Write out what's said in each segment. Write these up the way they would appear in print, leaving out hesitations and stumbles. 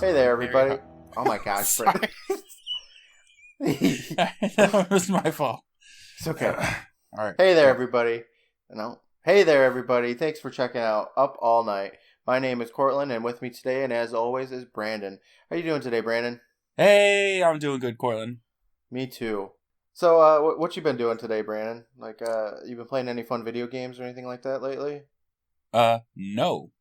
Hey there, everybody. Oh my gosh, Sorry. That was my fault. It's okay. All right. Hey there, everybody. Hey there, everybody. Thanks for checking out Up All Night. My name is Courtland, and with me today, and as always, is Brandon. How you doing today, Brandon? Hey, I'm doing good, Courtland. Me too. So, what you been doing today, Brandon? Like, you been playing any fun video games or anything like that lately? No.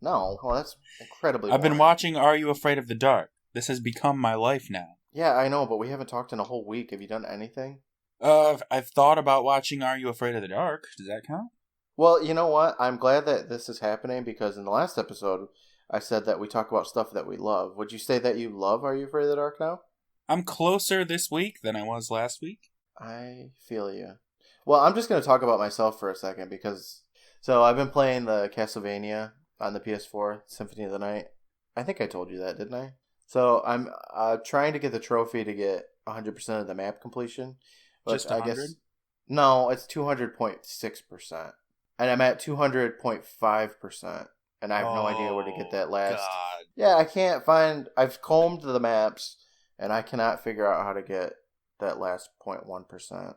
No. Well, that's incredibly I've been boring. watching Are You Afraid of the Dark? This has become my life now. Yeah, I know, but we haven't talked in a whole week. Have you done anything? I've thought about watching Are You Afraid of the Dark? Does that count? Well, you know what? I'm glad that this is happening because in the last episode, I said that we talk about stuff that we love. Would you say that you love Are You Afraid of the Dark now? I'm closer this week than I was last week. I feel you. Well, I'm just going to talk about myself for a second because... So, I've been playing the Castlevania on the PS4, Symphony of the Night. I think I told you that, didn't I? So, I'm trying to get the trophy to get 100% of the map completion. Just 100? I guess... No, it's 200.6%. And I'm at 200.5%. And I have no idea where to get that last. God. Yeah, I can't find... I've combed the maps, and I cannot figure out how to get that last 0.1%.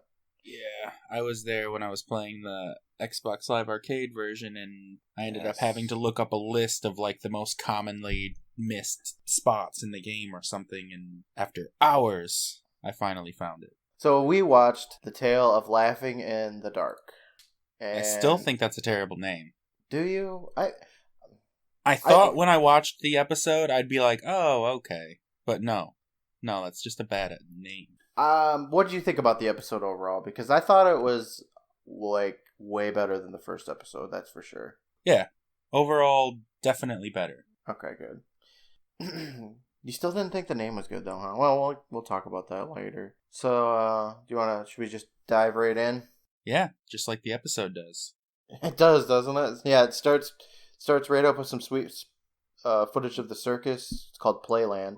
Yeah, I was there when I was playing the Xbox Live Arcade version, and I ended up having to look up a list of, like, the most commonly missed spots in the game or something, and after hours, I finally found it. So we watched The Tale of Laughing in the Dark. And I still think that's a terrible name. Do you? I thought when I watched the episode, I'd be like, oh, okay. But no, that's just a bad name. What did you think about the episode overall? Because I thought it was, like, way better than the first episode, that's for sure. Yeah. Overall, definitely better. Okay, good. You still didn't think the name was good, though, huh? Well, we'll talk about that later. So, should we just dive right in? Yeah, just like the episode does. It does, doesn't it? Yeah, it starts right up with some sweet footage of the circus. It's called Playland.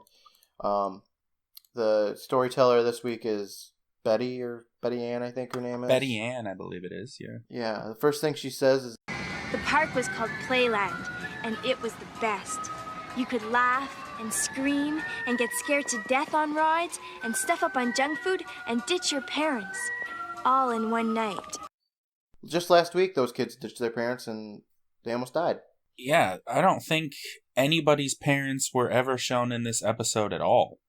The storyteller this week is Betty Ann, I think her name is. Betty Ann, I believe it is, yeah. Yeah, the first thing she says is... The park was called Playland, and it was the best. You could laugh and scream and get scared to death on rides and stuff up on junk food and ditch your parents. All in one night. Just last week, those kids ditched their parents and they almost died. Yeah, I don't think anybody's parents were ever shown in this episode at all.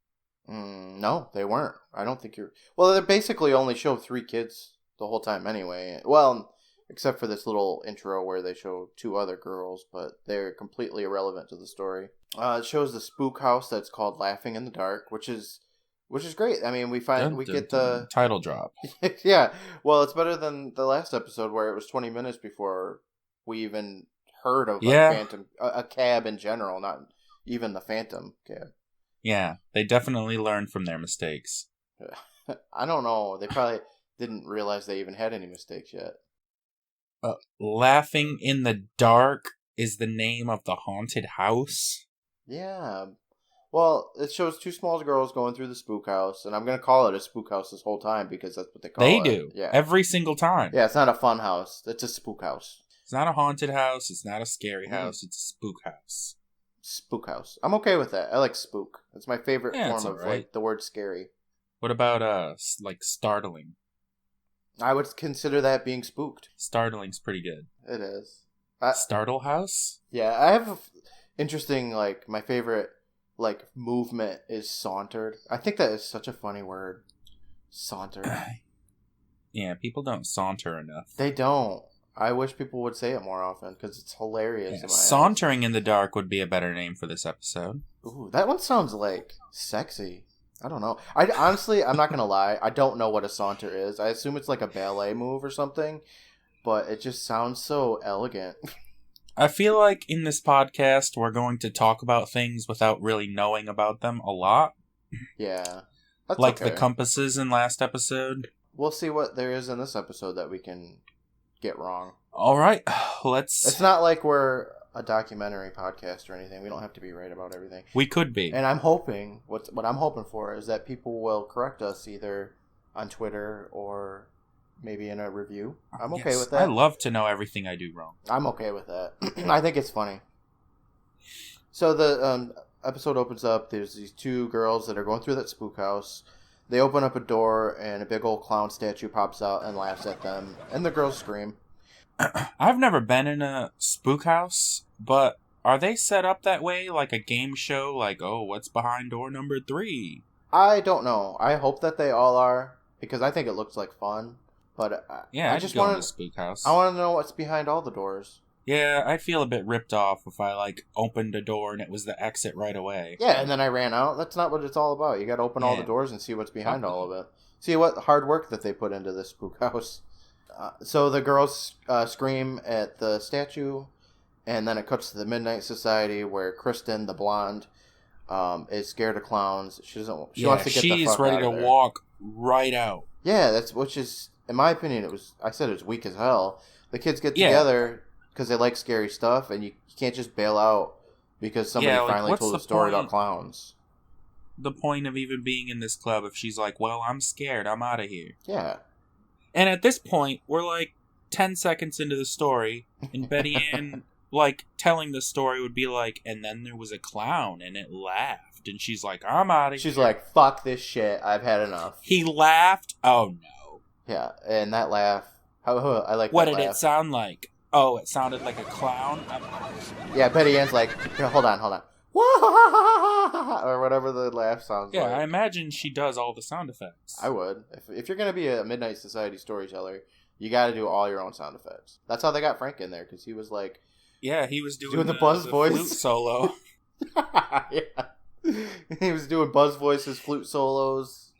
No, they weren't. I don't think you're... Well, they basically only show 3 kids the whole time anyway. Well, except for this little intro where they show 2 other girls, but they're completely irrelevant to the story. It shows the spook house that's called Laughing in the Dark, which is great. I mean, we get the... Title drop. Yeah. Well, it's better than the last episode where it was 20 minutes before we even heard of a cab in general, not even the Phantom cab. Yeah, they definitely learned from their mistakes. I don't know. They probably didn't realize they even had any mistakes yet. Laughing in the Dark is the name of the haunted house? Yeah. Well, it shows 2 small girls going through the spook house, and I'm going to call it a spook house this whole time because that's what they call it. They do. Yeah. Every single time. Yeah, it's not a fun house. It's a spook house. It's not a haunted house. It's not a scary house. It's a spook house. Spook house. I'm okay with that. I like spook. It's my favorite form of like the word scary. What about like startling? I would consider that being spooked. Startling's pretty good. It is. Startle house? Yeah, I have interesting, like, my favorite, like, movement is sauntered. I think that is such a funny word. Sauntered. Yeah, people don't saunter enough. They don't. I wish people would say it more often because it's hilarious. Yeah, Sauntering in the Dark would be a better name for this episode. Ooh, that one sounds like sexy. I don't know. Honestly, I'm not going to lie. I don't know what a saunter is. I assume it's like a ballet move or something, but it just sounds so elegant. I feel like in this podcast, we're going to talk about things without really knowing about them a lot. Yeah. That's like the compasses in last episode. We'll see what there is in this episode that we can get wrong. All right, let's... It's not like we're a documentary podcast or anything. We don't have to be right about everything. We could be. And I'm hoping, what I'm hoping for is that people will correct us either on Twitter or maybe in a review. I'm okay with that. I love to know everything I do wrong. I'm okay with that. I think it's funny. So episode opens up. There's these two girls that are going through that spook house. They open up a door, and a big old clown statue pops out and laughs at them. And the girls scream. I've never been in a spook house, but are they set up that way? Like a game show? Like, oh, what's behind door number 3? I don't know. I hope that they all are, because I think it looks like fun. But yeah, I just want to spook house. I want to know what's behind all the doors. Yeah, I'd feel a bit ripped off if I, like, opened a door and it was the exit right away. Yeah, and then I ran out. That's not what it's all about. You got to open all the doors and see what's behind all of it. See what hard work that they put into this spook house. So the girls scream at the statue, and then it cuts to the Midnight Society where Kristen, the blonde, is scared of clowns. She wants to get the fuck out of there. She's ready to walk right out. Yeah, which is, in my opinion, I said it was weak as hell. The kids get together because they like scary stuff, and you can't just bail out because somebody finally told a story about clowns. The point of even being in this club if she's like, well, I'm scared, I'm out of here. Yeah. And at this point, we're like 10 seconds into the story, and Betty Ann, like, telling the story would be like, and then there was a clown, and it laughed. And she's like, I'm out of here. She's like, fuck this shit, I've had enough. He laughed? Oh, no. Yeah, and that laugh, I like what that did laugh. It sound like? Oh, it sounded like a clown? Yeah, Betty Ann's like, hold on. Or whatever the laugh sounds like. Yeah, I imagine she does all the sound effects. I would. If you're going to be a Midnight Society storyteller, you got to do all your own sound effects. That's how they got Frank in there, because he was like... Yeah, he was doing the Buzz voice. Flute solo. Yeah. He was doing Buzz voices, flute solos.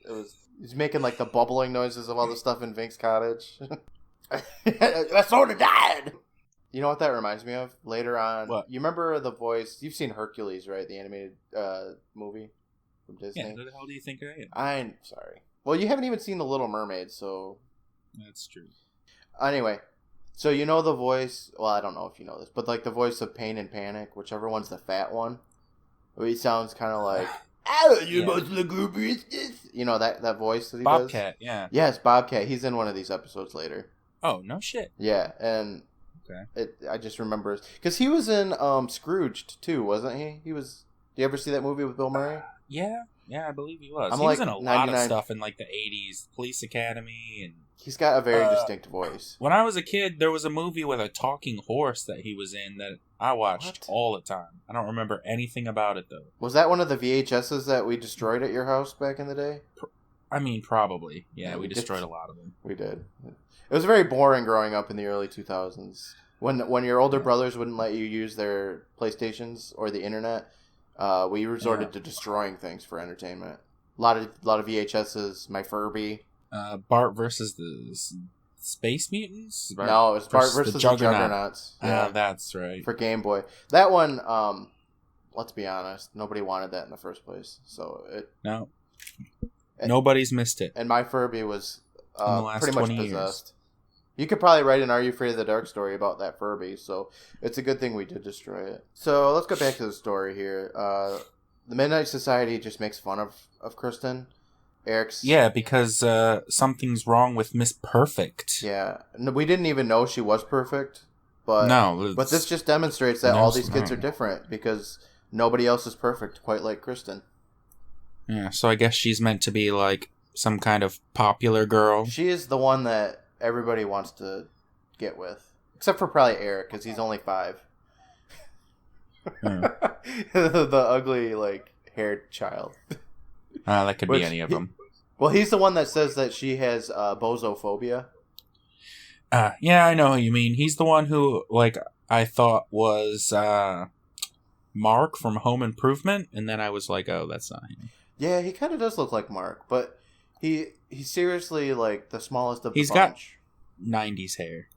He's making like the bubbling noises of all the stuff in Vink's cottage. I sort of died! You know what that reminds me of? Later on, what? You remember the voice... You've seen Hercules, right? The animated movie from Disney? Yeah, who the hell do you think I am? I'm sorry. Well, you haven't even seen The Little Mermaid, so... That's true. Anyway, so you know the voice... Well, I don't know if you know this, but like the voice of Pain and Panic, whichever one's the fat one, he sounds kind of like... Oh, you most lugubrious... You know, that voice that he does? Bobcat, yeah. Yes, Bobcat. He's in one of these episodes later. Oh, no shit. Yeah, and... Okay. I just remember because he was in Scrooged too, wasn't he? Do you ever see that movie with Bill Murray? Yeah, I believe he was. He was in a lot of stuff in like the 80s, Police Academy, and he's got a very distinct voice. When I was a kid, there was a movie with a talking horse that he was in that I watched all the time. I don't remember anything about it though. Was that one of the VHSs that we destroyed at your house back in the day? I mean, probably. Yeah, we destroyed a lot of them. We did. It was very boring growing up in the early 2000s. When your older brothers wouldn't let you use their PlayStations or the internet, we resorted to destroying things for entertainment. A lot of VHSs, My Furby. Bart versus the Space Mutants? No, it was Bart versus the Juggernauts. Yeah, that's right. For Game Boy. That one, let's be honest, nobody wanted that in the first place. No. Nobody's missed it. And My Furby was pretty much possessed. Years. You could probably write an Are You Afraid of the Dark story about that Furby, so it's a good thing we did destroy it. So let's go back to the story here. The Midnight Society just makes fun of Kristen. Eric's... Yeah, because something's wrong with Miss Perfect. Yeah, we didn't even know she was perfect, but this just demonstrates that all these kids are different, because nobody else is perfect, quite like Kristen. Yeah, so I guess she's meant to be like some kind of popular girl. She is the one that everybody wants to get with. Except for probably Eric, because he's only 5. The ugly, like, haired child. That could be any of them. Well, he's the one that says that she has bozophobia. Yeah, I know who you mean. He's the one who, like, I thought was Mark from Home Improvement, and then I was like, oh, that's not him. Yeah, he kind of does look like Mark, but he's seriously, like, the smallest of the bunch. He's got 90s hair.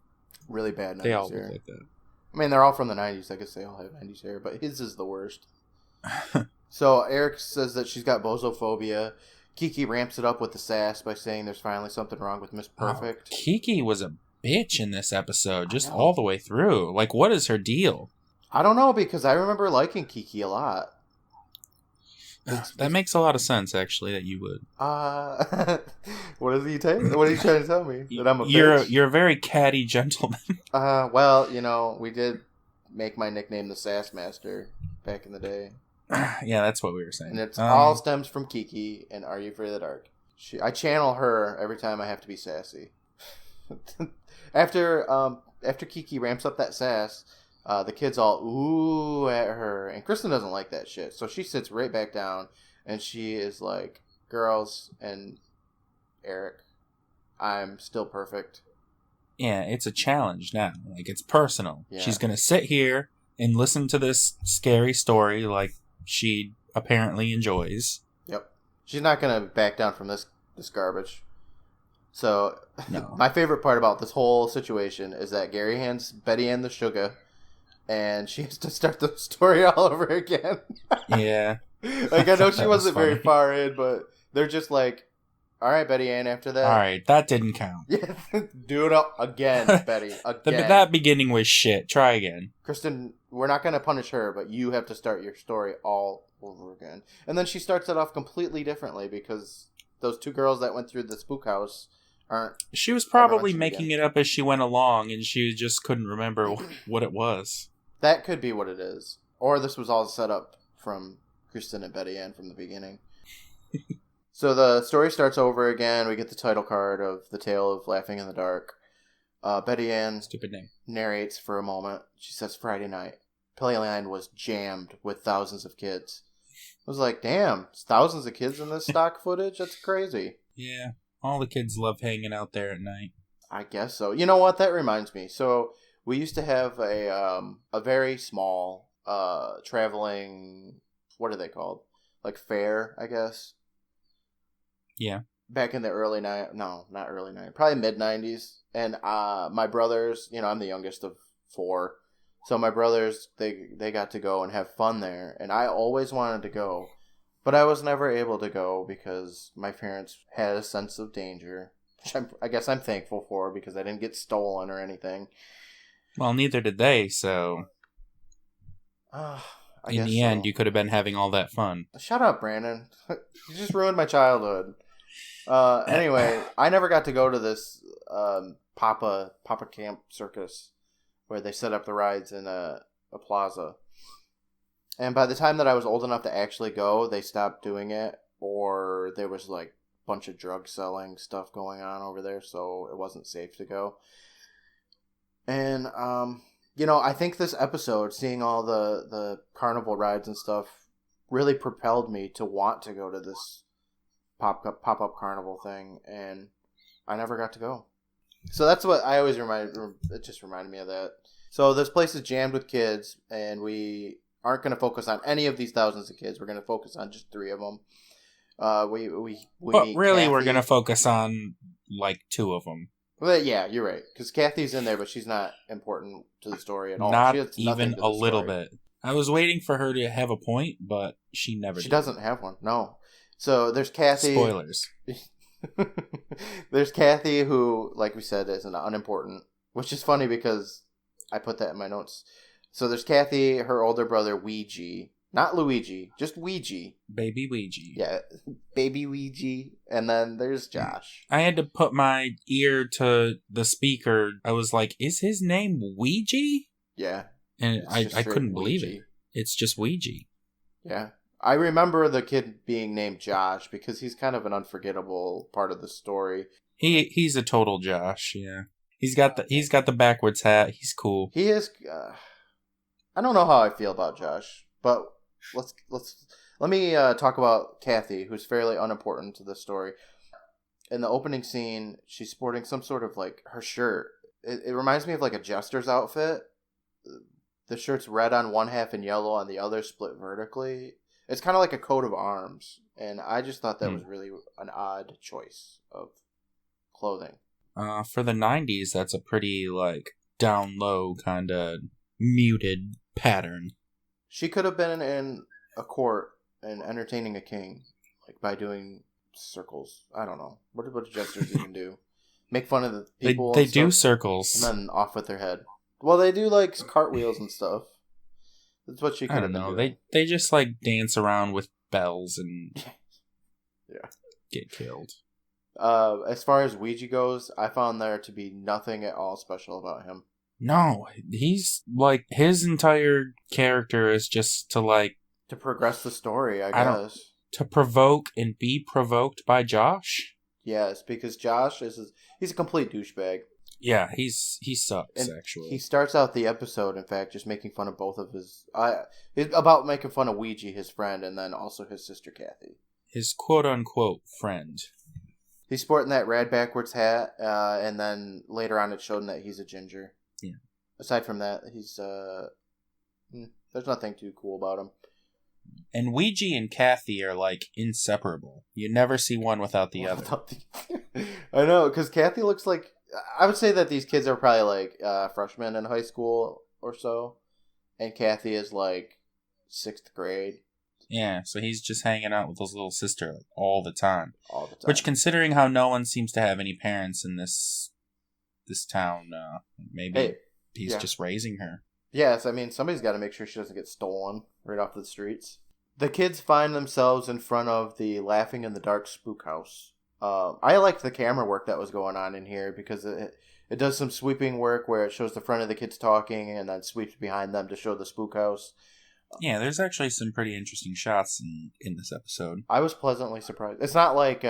Really bad 90s hair. They all look like that. I mean, they're all from the 90s. I guess they all have 90s hair, but his is the worst. So Eric says that she's got bozophobia. Kiki ramps it up with the sass by saying there's finally something wrong with Miss Perfect. Oh, Kiki was a bitch in this episode, just all the way through. Like, what is her deal? I don't know, because I remember liking Kiki a lot. That makes a lot of sense, actually, that you would. What are you trying to tell me? That I'm a bitch? You're a very catty gentleman. Well, we did make my nickname the Sass Master back in the day. Yeah, that's what we were saying. And it's all stems from Kiki and Are You Afraid of the Dark? I channel her every time I have to be sassy. After Kiki ramps up that sass, the kids all ooh at her, and Kristen doesn't like that shit, so she sits right back down, and she is like, "Girls and Eric, I'm still perfect." Yeah, it's a challenge now. Like, it's personal. Yeah. She's gonna sit here and listen to this scary story like she apparently enjoys. Yep. She's not gonna back down from this garbage. So, no. My favorite part about this whole situation is that Gary hands Betty Ann the sugar, and she has to start the story all over again. Yeah. Like, I know she wasn't very far in, but they're just like, all right, Betty Ann, after that. All right, that didn't count. Yeah, do it again, Betty, again. That beginning was shit. Try again. Kristen, we're not going to punish her, but you have to start your story all over again. And then she starts it off completely differently because those two girls that went through the spook house aren't... She was probably making it up as she went along, and she just couldn't remember what it was. That could be what it is. Or this was all set up from Kristen and Betty Ann from the beginning. So the story starts over again. We get the title card of The Tale of Laughing in the Dark. Betty Ann stupid name narrates for a moment. She says Friday night, Playland was jammed with thousands of kids. I was like, damn, thousands of kids in this stock footage? That's crazy. Yeah, all the kids love hanging out there at night. I guess so. You know what? That reminds me. So we used to have a very small traveling, what are they called? Like fair, I guess. Yeah. Back in the probably mid-90s. And my brothers, I'm the youngest of 4. So my brothers, they got to go and have fun there. And I always wanted to go. But I was never able to go because my parents had a sense of danger. Which I guess I'm thankful for because I didn't get stolen or anything. Well, neither did they, so... in the end, you could have been having all that fun. Shut up, Brandon. You just ruined my childhood. Anyway, I never got to go to this Papa Camp Circus where they set up the rides in a plaza. And by the time that I was old enough to actually go, they stopped doing it, or there was like a bunch of drug selling stuff going on over there, so it wasn't safe to go. And I think this episode, seeing all the carnival rides and stuff, really propelled me to want to go to this pop-up carnival thing, and I never got to go. So that's what I always it just reminded me of that. So this place is jammed with kids, and we aren't going to focus on any of these thousands of kids. We're going to focus on just 3 of them. But really, Kathy. We're going to focus on, like, 2 of them. Well, yeah, you're right. Because Kathy's in there, but she's not important to the story at all. Not even a little bit. I was waiting for her to have a point, but she never did. She doesn't have one, no. So there's Kathy. Spoilers. There's Kathy, who, like we said, is an unimportant, which is funny because I put that in my notes. So there's Kathy, her older brother, Ouija. Not Luigi, just Ouija. Baby Ouija. Yeah, baby Ouija. And then there's Josh. I had to put my ear to the speaker. I was like, is his name Ouija? Yeah. And I couldn't believe it. It's just Ouija. Yeah. I remember the kid being named Josh because he's kind of an unforgettable part of the story. He's a total Josh, yeah. He's got the backwards hat. He's cool. He is. I don't know how I feel about Josh, but let me talk about Kathy, who's fairly unimportant to the story. In the opening scene, she's sporting some sort of like her shirt. It reminds me of like a jester's outfit. The shirt's red on one half and yellow on the other, split vertically. It's kind of like a coat of arms, and I just thought that was really an odd choice of clothing. For the 90s, that's a pretty, like, down low kind of muted pattern. She could have been in a court and entertaining a king, like by doing circles. I don't know. What do jesters even do? Make fun of the people. They do circles, and then off with their head. Well, they do like cartwheels and stuff. That's what she could have been doing. They just like dance around with bells and get killed. As far as Ouija goes, I found there to be nothing at all special about him. No, he's like, his entire character is just to like To progress the story, I don't- guess. To provoke and be provoked by Josh? Yes, because Josh he's a complete douchebag. Yeah, he sucks, And actually. he starts out the episode, in fact, just making fun of both of about making fun of Ouija, his friend, and then also his sister Kathy. His quote-unquote friend. He's sporting that rad backwards hat, and then later on it showed him that he's a ginger. Yeah. Aside from that, he's there's nothing too cool about him. And Ouija and Kathy are, like, inseparable. You never see one without the other. I know, because Kathy looks like... I would say that these kids are probably, like, freshmen in high school or so. And Kathy is, like, 6th grade. Yeah, so he's just hanging out with his little sister like, all the time. All the time. Which, considering how no one seems to have any parents in this town, maybe he's just raising her. Yes, I mean, somebody's got to make sure she doesn't get stolen right off the streets. The kids find themselves in front of the Laughing in the Dark spook house. I liked the camera work that was going on in here because it does some sweeping work where it shows the front of the kids talking and then sweeps behind them to show the spook house. Yeah, there's actually some pretty interesting shots in this episode. I was pleasantly surprised. It's not like,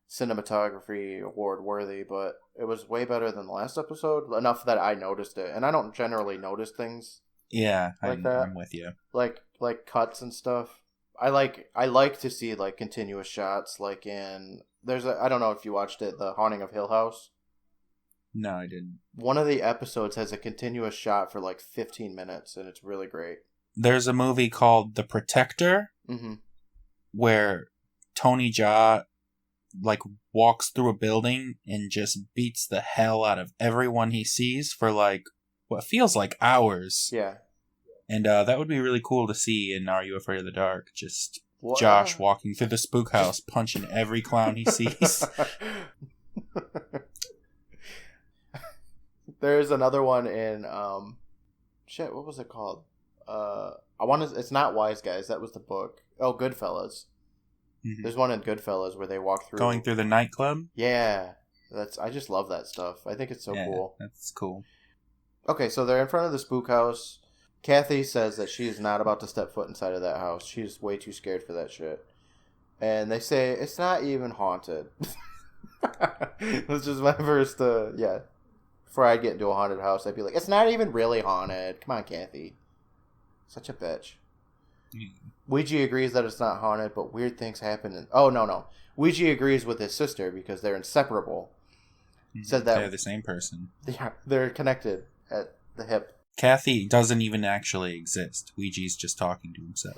cinematography award worthy, but it was way better than the last episode, enough that I noticed it. And I don't generally notice things Yeah, like that. I'm with you. Like cuts and stuff. I like to see like continuous shots, like in I don't know if you watched it, The Haunting of Hill House. No, I didn't. One of the episodes has a continuous shot for like 15 minutes, and it's really great. There's a movie called The Protector, where Tony Jaa like walks through a building and just beats the hell out of everyone he sees for like what feels like hours. Yeah. And that would be really cool to see in Are You Afraid of the Dark? Just Josh walking through the spook house, punching every clown he sees. There's another one in what was it called? It's not Wise Guys, that was the book. Oh, Goodfellas. Mm-hmm. There's one in Goodfellas where they walk through going through the nightclub? Yeah. I just love that stuff. I think it's so cool. That's cool. Okay, so they're in front of the spook house. Kathy says that she is not about to step foot inside of that house. She's way too scared for that shit. And they say, it's not even haunted. That's just my first, before I get into a haunted house, I'd be like, it's not even really haunted. Come on, Kathy. Such a bitch. Ouija agrees that it's not haunted, but weird things happen. Oh, no. Ouija agrees with his sister because they're inseparable. Said that they're the same person. Yeah, they're connected at the hip. Kathy doesn't even actually exist. Ouija's just talking to himself.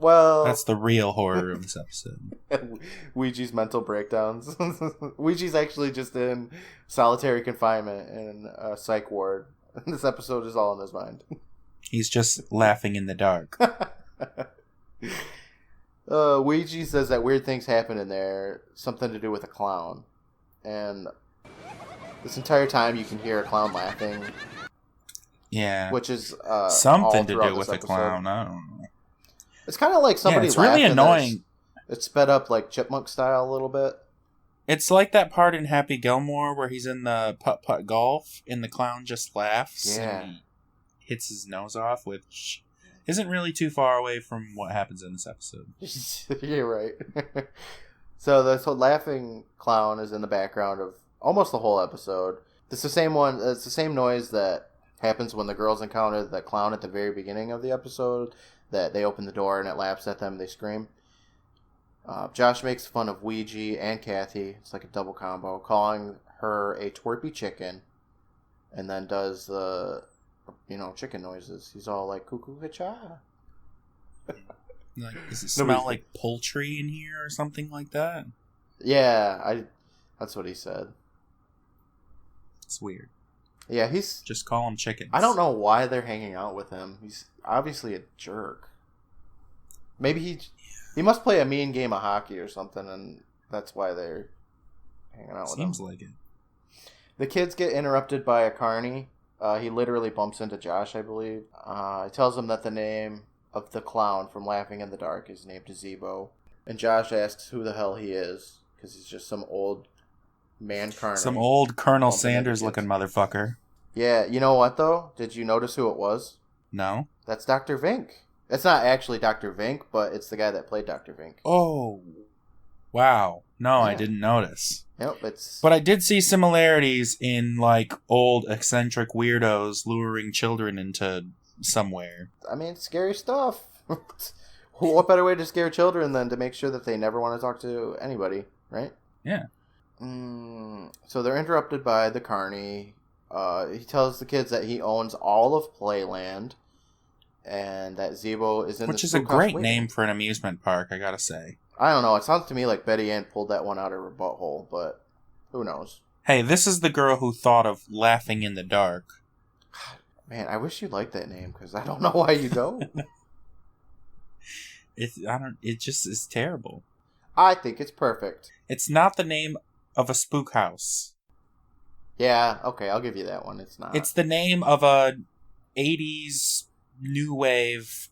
Well, that's the real horror of this episode. Ouija's mental breakdowns. Ouija's actually just in solitary confinement in a psych ward. This episode is all in his mind. He's just laughing in the dark. Ouija says that weird things happen in there, something to do with a clown. And this entire time you can hear a clown laughing. Yeah. Which is something to do with a clown. I don't know. It's kind of like somebody it's really annoying. It's sped up like chipmunk style a little bit. It's like that part in Happy Gilmore where he's in the putt-putt golf and the clown just laughs and he hits his nose off, which isn't really too far away from what happens in this episode. You're right. So the laughing clown is in the background of almost the whole episode. It's the same one. It's the same noise that happens when the girls encounter the clown at the very beginning of the episode, that they open the door and it laughs at them, they scream. Josh makes fun of Ouija and Kathy. It's like a double combo, calling her a twerpy chicken, and then does the chicken noises. He's all like cuckoo cha. Like, does it smell like poultry in here or something like that? Yeah, that's what he said. It's weird. Yeah, he's... Just call him chickens. I don't know why they're hanging out with him. He's obviously a jerk. Maybe he must play a mean game of hockey or something, and that's why they're hanging out with him. Seems like it. The kids get interrupted by a carny. He literally bumps into Josh, I believe. He tells him that the name of the clown from Laughing in the Dark is named Zebo. And Josh asks who the hell he is, because he's just some old... man carny. Some old Colonel Sanders looking motherfucker. Yeah, you know what though? Did you notice who it was? No. That's Dr. Vink. It's not actually Dr. Vink, but it's the guy that played Dr. Vink. Oh, wow. No, Yeah. I didn't notice. Yep, it's... But I did see similarities in, like, old eccentric weirdos luring children into somewhere. I mean, it's scary stuff. What better way to scare children than to make sure that they never want to talk to anybody, right? Yeah. So they're interrupted by the carny. He tells the kids that he owns all of Playland, and that Zeebo is in Which the is a spook house great waiting. name for an amusement park, I gotta say. I don't know. It sounds to me like Betty Ann pulled that one out of her butthole, but who knows? Hey, this is the girl who thought of Laughing in the Dark. Man, I wish you liked that name, because I don't know why you don't. It just is terrible. I think it's perfect. It's not the name of a spook house. Yeah, okay, I'll give you that one. It's not. It's the name of a 80s new wave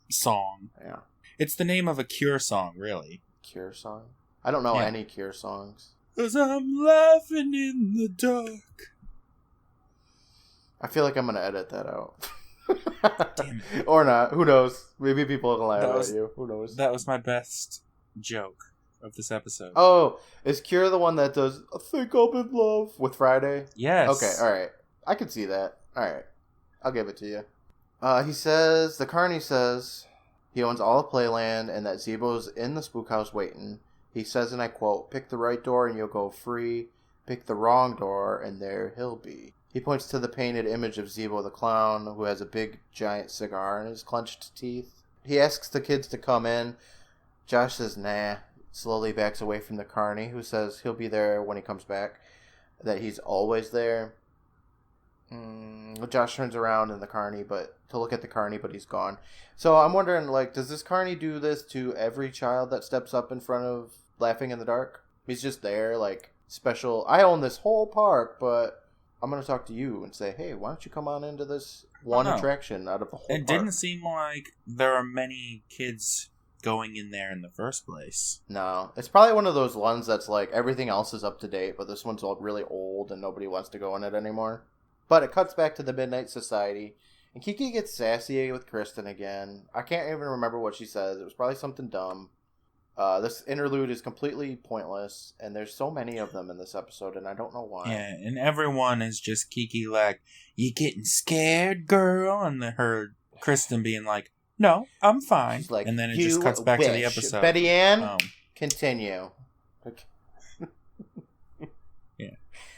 song. Yeah. It's the name of a Cure song, really. Cure song? I don't know any Cure songs. 'Cause I'm laughing in the dark. I feel like I'm going to edit that out. Damn it. Or not. Who knows? Maybe people will laugh at you. Who knows? That was my best joke of this episode. Oh, is Cure the one that does I Think I'm in Love with Friday? Yes. Okay, alright. I can see that. Alright. I'll give it to you. The carny says he owns all of Playland and that Zeebo's in the spook house waiting. He says, and I quote, "Pick the right door and you'll go free. Pick the wrong door and there he'll be." He points to the painted image of Zeebo the clown, who has a big, giant cigar in his clenched teeth. He asks the kids to come in. Josh says, nah. Slowly backs away from the carny, who says he'll be there when he comes back. That he's always there. Josh turns around in the carny, to look at the carny, but he's gone. So I'm wondering, does this carny do this to every child that steps up in front of Laughing in the Dark? He's just there, special. I own this whole park, but I'm going to talk to you and say, hey, why don't you come on into this one attraction out of the whole park? It didn't seem like there are many kids going in there in the first place. No. It's probably one of those ones that's everything else is up to date, but this one's all really old and nobody wants to go in it anymore. But it cuts back to the Midnight Society, and Kiki gets sassy with Kristen again. I can't even remember what she says. It was probably something dumb. This interlude is completely pointless, and there's so many of them in this episode, and I don't know why. Yeah, and everyone is just Kiki you getting scared, girl? And her Kristen being no, I'm fine. She's and then it just cuts back to the episode. Betty Ann, continue. Okay. Yeah,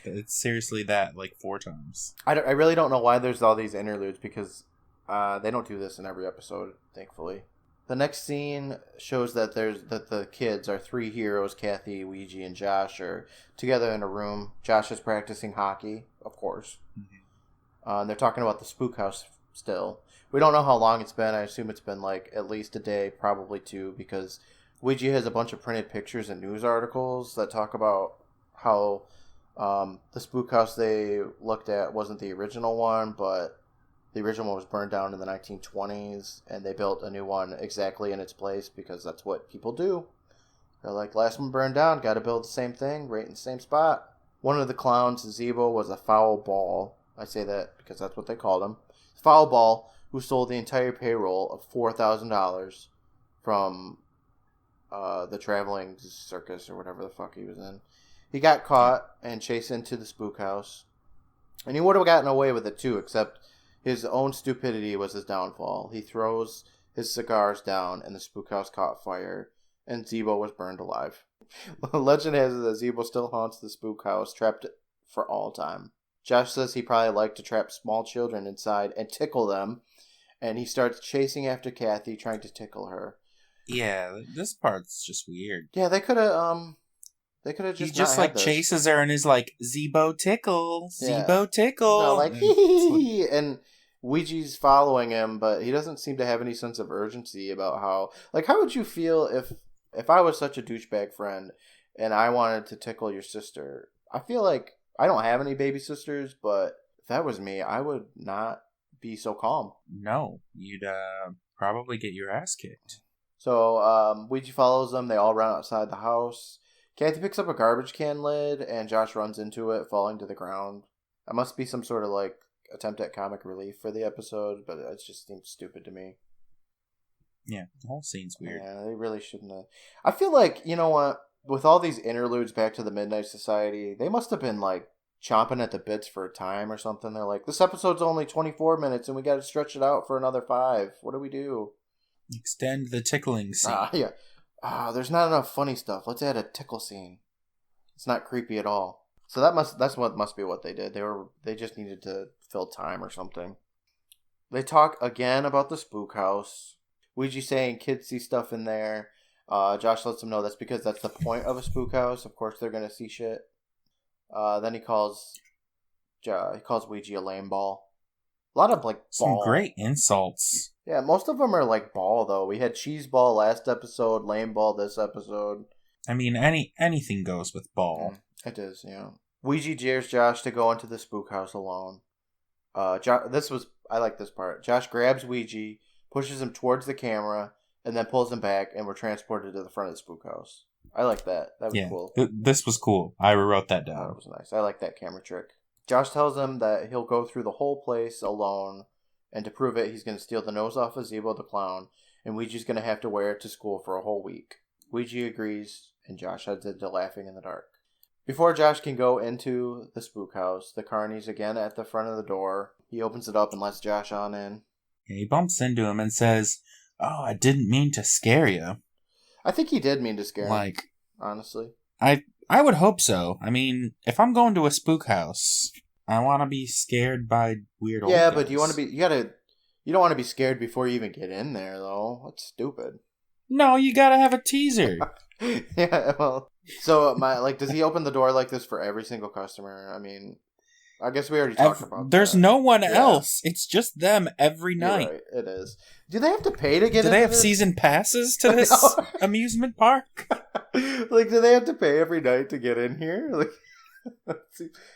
it's seriously that 4 times. I really don't know why there's all these interludes, because they don't do this in every episode, thankfully. The next scene shows that the kids, our 3 heroes, Kathy, Ouija, and Josh, are together in a room. Josh is practicing hockey, of course. Mm-hmm. They're talking about the spook house still. We don't know how long it's been. I assume it's been at least a day, probably 2, because Ouija has a bunch of printed pictures and news articles that talk about how the spook house they looked at wasn't the original one, but the original one was burned down in the 1920s, and they built a new one exactly in its place because that's what people do. They're last one burned down, got to build the same thing right in the same spot. One of the clowns, Zeebo, was a foul ball. I say that because that's what they called him. Foul ball, who sold the entire payroll of $4,000 from the traveling circus or whatever the fuck he was in. He got caught and chased into the spook house. And he would have gotten away with it too, except his own stupidity was his downfall. He throws his cigars down and the spook house caught fire, and Zeebo was burned alive. Legend has it that Zeebo still haunts the spook house, trapped for all time. Josh says he probably liked to trap small children inside and tickle them, and he starts chasing after Kathy, trying to tickle her. Yeah, this part's just weird. Yeah, they could have just. He just chases her and is Zeebo tickle, Zeebo tickle. No, hee. And Ouija's following him, but he doesn't seem to have any sense of urgency about how would you feel if I was such a douchebag friend and I wanted to tickle your sister? I feel like I don't have any baby sisters, but if that was me, I would not be so calm. No, you'd probably get your ass kicked. So Ouija follows them. They all run outside the house. Kathy picks up a garbage can lid, and Josh runs into it, falling to the ground. That must be some sort of attempt at comic relief for the episode, but it just seems stupid to me. Yeah, the whole scene's weird. Yeah, they really shouldn't have. I feel like, you know what? With all these interludes back to the Midnight Society, they must have been, like, chomping at the bits for a time or something. They're like, this episode's only 24 minutes and we got to stretch it out for another 5. What do we do? Extend the tickling scene. Yeah. There's not enough funny stuff. Let's add a tickle scene. It's not creepy at all. So that's what must be what they did. They just needed to fill time or something. They talk again about the spook house. Ouija saying kids see stuff in there. Josh lets them know that's because that's the point of a spook house. Of course, they're gonna see shit. Then he calls Ouija a lame ball. A lot of like some ball. Great insults. Yeah, most of them are like ball though. We had cheese ball last episode, lame ball this episode. I mean, anything goes with ball. It is, yeah. Ouija jeers Josh to go into the spook house alone. I like this part. Josh grabs Ouija, pushes him towards the camera, and then pulls him back, and we're transported to the front of the spook house. I like that. That was cool. This was cool. I rewrote that down. That was nice. I like that camera trick. Josh tells him that he'll go through the whole place alone, and to prove it, he's going to steal the nose off of Zebo the clown, and Ouija's going to have to wear it to school for a whole week. Ouija agrees, and Josh heads into laughing in the dark. Before Josh can go into the spook house, the carney's again at the front of the door. He opens it up and lets Josh on in. He bumps into him and says, "Oh, I didn't mean to scare you." I think he did mean to scare him, honestly. I would hope so. I mean, if I'm going to a spook house, I want to be scared by weird old Yeah, guys. but you don't want to be scared before you even get in there, though. That's stupid. No, you gotta have a teaser. Yeah, well, so does he open the door like this for every single customer? I mean, I guess we already talked about There's that. no one else. It's just them every night. You're right, it is. Do they have to pay to get in? Do they have season passes to this amusement park? Like, do they have to pay every night to get in here? Like,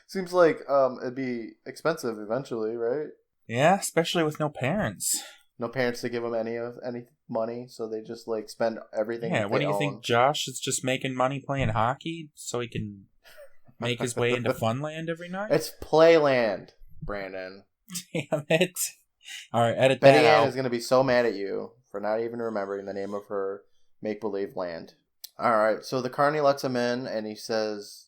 seems like it'd be expensive eventually, right? Yeah, especially with no parents. No parents to give them any money, so they just like spend everything. Yeah, what do you think? Josh is just making money playing hockey so he can make his way into Funland every night? It's Playland, Brandon. Damn it! All right, edit Betty that Ann out. is going to be so mad at you for not even remembering the name of her make-believe land. All right, so the carney lets him in, and he says,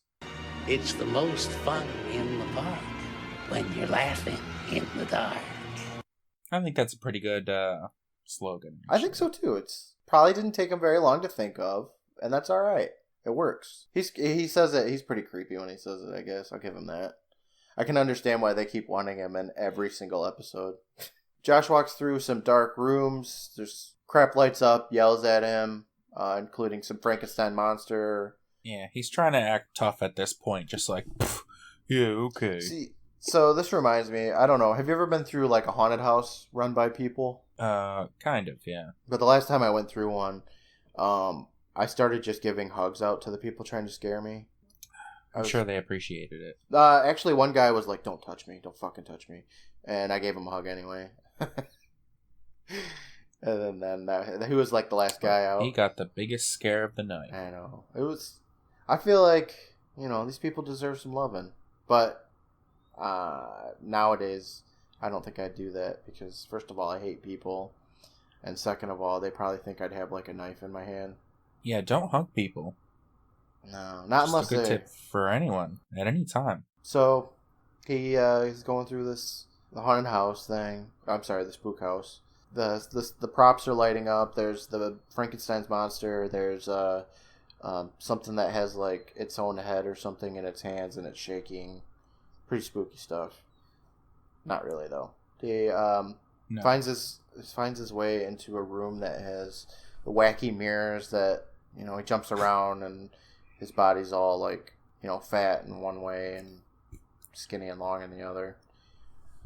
"It's the most fun in the park when you're laughing in the dark." I think that's a pretty good slogan. I think so too. It's probably didn't take him very long to think of, and that's all right. It works. He says it. He's pretty creepy when he says it, I guess. I'll give him that. I can understand why they keep wanting him in every single episode. Josh walks through some dark rooms. There's crap lights up, yells at him, including some Frankenstein monster. Yeah, he's trying to act tough at this point, just like, yeah, okay. See, so this reminds me, I don't know, have you ever been through like a haunted house run by people? Kind of, yeah. But the last time I went through one, I started just giving hugs out to the people trying to scare me. I'm sure they appreciated it. Actually, one guy was like, "Don't touch me. Don't fucking touch me." And I gave him a hug anyway. And then he was like the last guy out. He got the biggest scare of the night. I know. I feel like, these people deserve some loving. But nowadays, I don't think I'd do that because, first of all, I hate people. And second of all, they probably think I'd have like a knife in my hand. Yeah, don't hug people. No, not unless a good tip for anyone at any time. So he's going through the haunted house thing. I'm sorry, the spook house. The props are lighting up. There's the Frankenstein's monster. There's something that has like its own head or something in its hands and it's shaking. Pretty spooky stuff. Not really though. He finds his way into a room that has the wacky mirrors that he jumps around and his body's all like fat in one way and skinny and long in the other.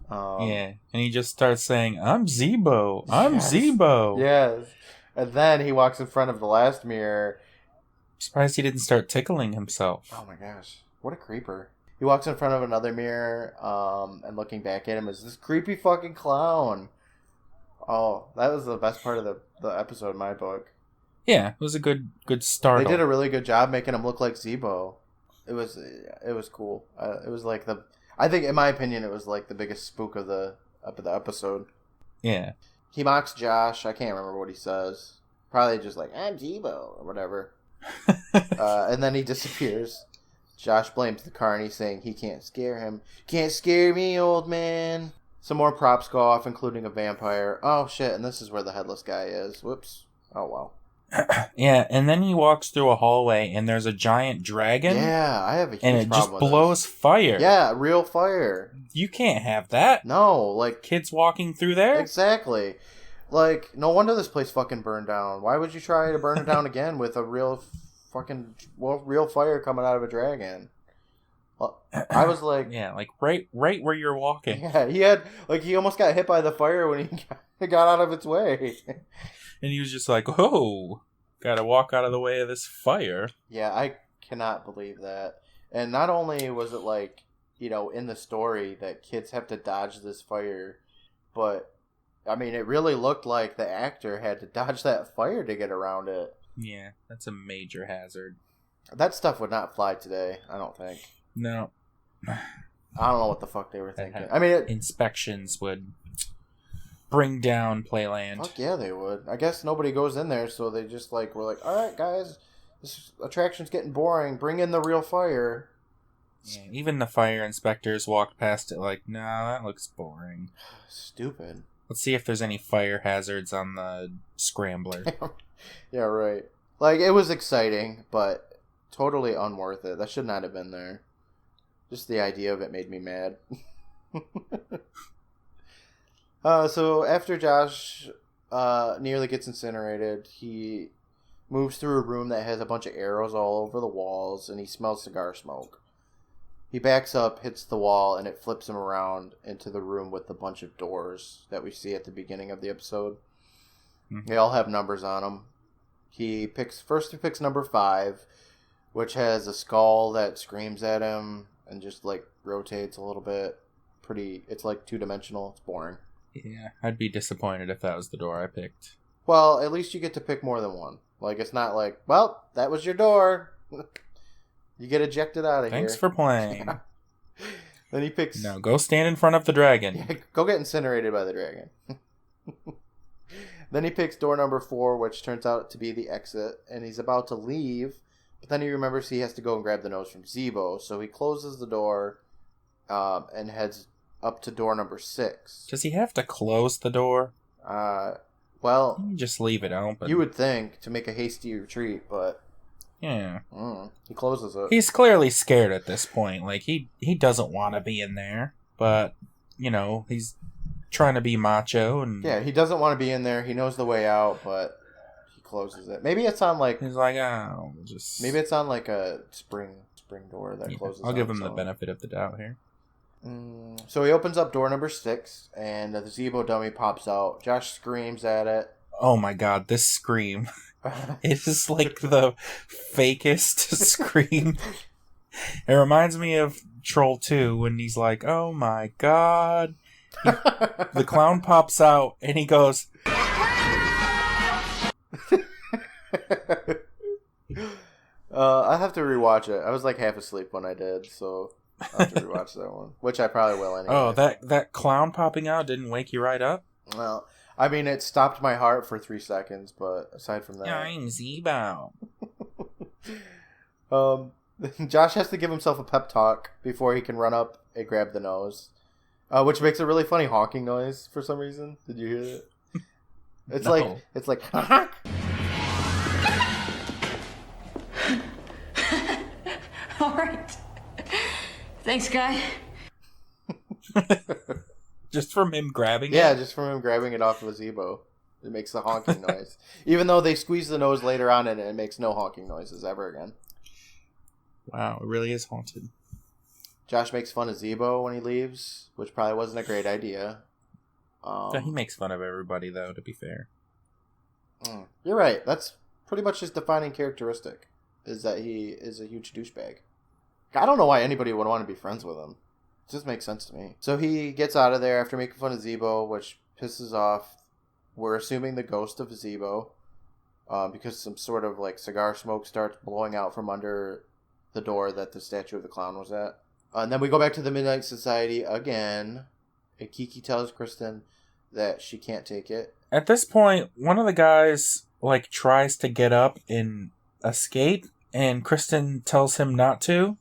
Yeah, and he just starts saying, "I'm Zebo. I'm Zebo." Yes, and then he walks in front of the last mirror. I'm surprised he didn't start tickling himself. Oh my gosh, what a creeper! He walks in front of another mirror, and looking back at him is this creepy fucking clown. Oh, that was the best part of the episode in my book. Yeah, it was a good start. They did a really good job making him look like Zebo. It was cool. It was like I think in my opinion it was like the biggest spook of the episode. Yeah. He mocks Josh. I can't remember what he says. Probably just like, I'm Zebo, or whatever. And then he disappears. Josh blames the carny, saying he can't scare him. Can't scare me, old man. Some more props go off, including a vampire. Oh, shit, and this is where the headless guy is. Whoops. Oh, well. Yeah, and then he walks through a hallway, and there's a giant dragon. Yeah, I have a huge problem with and it just blows fire. Yeah, real fire. You can't have that. No, like... Kids walking through there? Exactly. Like, no wonder this place fucking burned down. Why would you try to burn it down again with a real fire coming out of a dragon? I was like... Yeah, like right where you're walking. Yeah, he almost got hit by the fire when he got out of its way. And he was just like, oh, gotta walk out of the way of this fire. Yeah, I cannot believe that. And not only was it like, in the story that kids have to dodge this fire, but, I mean, it really looked like the actor had to dodge that fire to get around it. Yeah, that's a major hazard. That stuff would not fly today, I don't think. No. I don't know what the fuck they were thinking. I mean, inspections would bring down Playland. Fuck yeah, they would. I guess nobody goes in there, so they just were like, all right, guys, this attraction's getting boring. Bring in the real fire. Yeah, even the fire inspectors walked past it like, nah, that looks boring. Stupid. Let's see if there's any fire hazards on the scrambler. Yeah, right. Like, it was exciting, but totally unworth it. That should not have been there. Just the idea of it made me mad. So after Josh nearly gets incinerated, he moves through a room that has a bunch of arrows all over the walls, and he smells cigar smoke. He backs up, hits the wall, and it flips him around into the room with a bunch of doors that we see at the beginning of the episode. Mm-hmm. They all have numbers on them. He picks number 5, which has a skull that screams at him and just rotates a little bit. It's like 2-dimensional. It's boring. Yeah, I'd be disappointed if that was the door I picked. Well, at least you get to pick more than one. It's not like, well, that was your door. You get ejected out of here. Thanks for playing. Yeah. Then he picks... No, go stand in front of the dragon. Yeah, go get incinerated by the dragon. Then he picks door number 4, which turns out to be the exit, and he's about to leave, but then he remembers he has to go and grab the nose from Zebo, so he closes the door and heads up to door number 6. Does he have to close the door? Well... You just leave it open. You would think, to make a hasty retreat, but... Yeah. He closes it. He's clearly scared at this point. He doesn't want to be in there, but, he's trying to be macho. And yeah, he doesn't want to be in there. He knows the way out, but he closes it. Maybe it's on He's like, oh, just... Maybe it's on a spring door that closes. I'll give him the benefit of the doubt here. So he opens up door number 6, and the Zebo dummy pops out. Josh screams at it. Oh my god, this scream. It is like the fakest scream. It reminds me of Troll 2 when he's like, oh my god. The clown pops out and he goes... I have to rewatch it. I was half asleep when I did, so I'll have to rewatch that one. Which I probably will anyway. Oh, that clown popping out didn't wake you right up? Well... I mean, it stopped my heart for 3 seconds, but aside from that... I'm Zebo. Josh has to give himself a pep talk before he can run up and grab the nose, which makes a really funny honking noise for some reason. Did you hear it? It's no. It's like... All right. Thanks, guy. Just from him grabbing it? Yeah, just from him grabbing it off of a Zebo. It makes the honking noise. Even though they squeeze the nose later on and it makes no honking noises ever again. Wow, it really is haunted. Josh makes fun of Zebo when he leaves, which probably wasn't a great idea. He makes fun of everybody, though, to be fair. You're right. That's pretty much his defining characteristic, is that he is a huge douchebag. I don't know why anybody would want to be friends with him. It just makes sense to me. So he gets out of there after making fun of Zebo, which pisses off, we're assuming, the ghost of Zebo, because some sort of cigar smoke starts blowing out from under the door that the statue of the clown was at. And then we go back to the Midnight Society again, and Kiki tells Kristen that she can't take it. At this point, one of the guys like tries to get up and escape, and Kristen tells him not to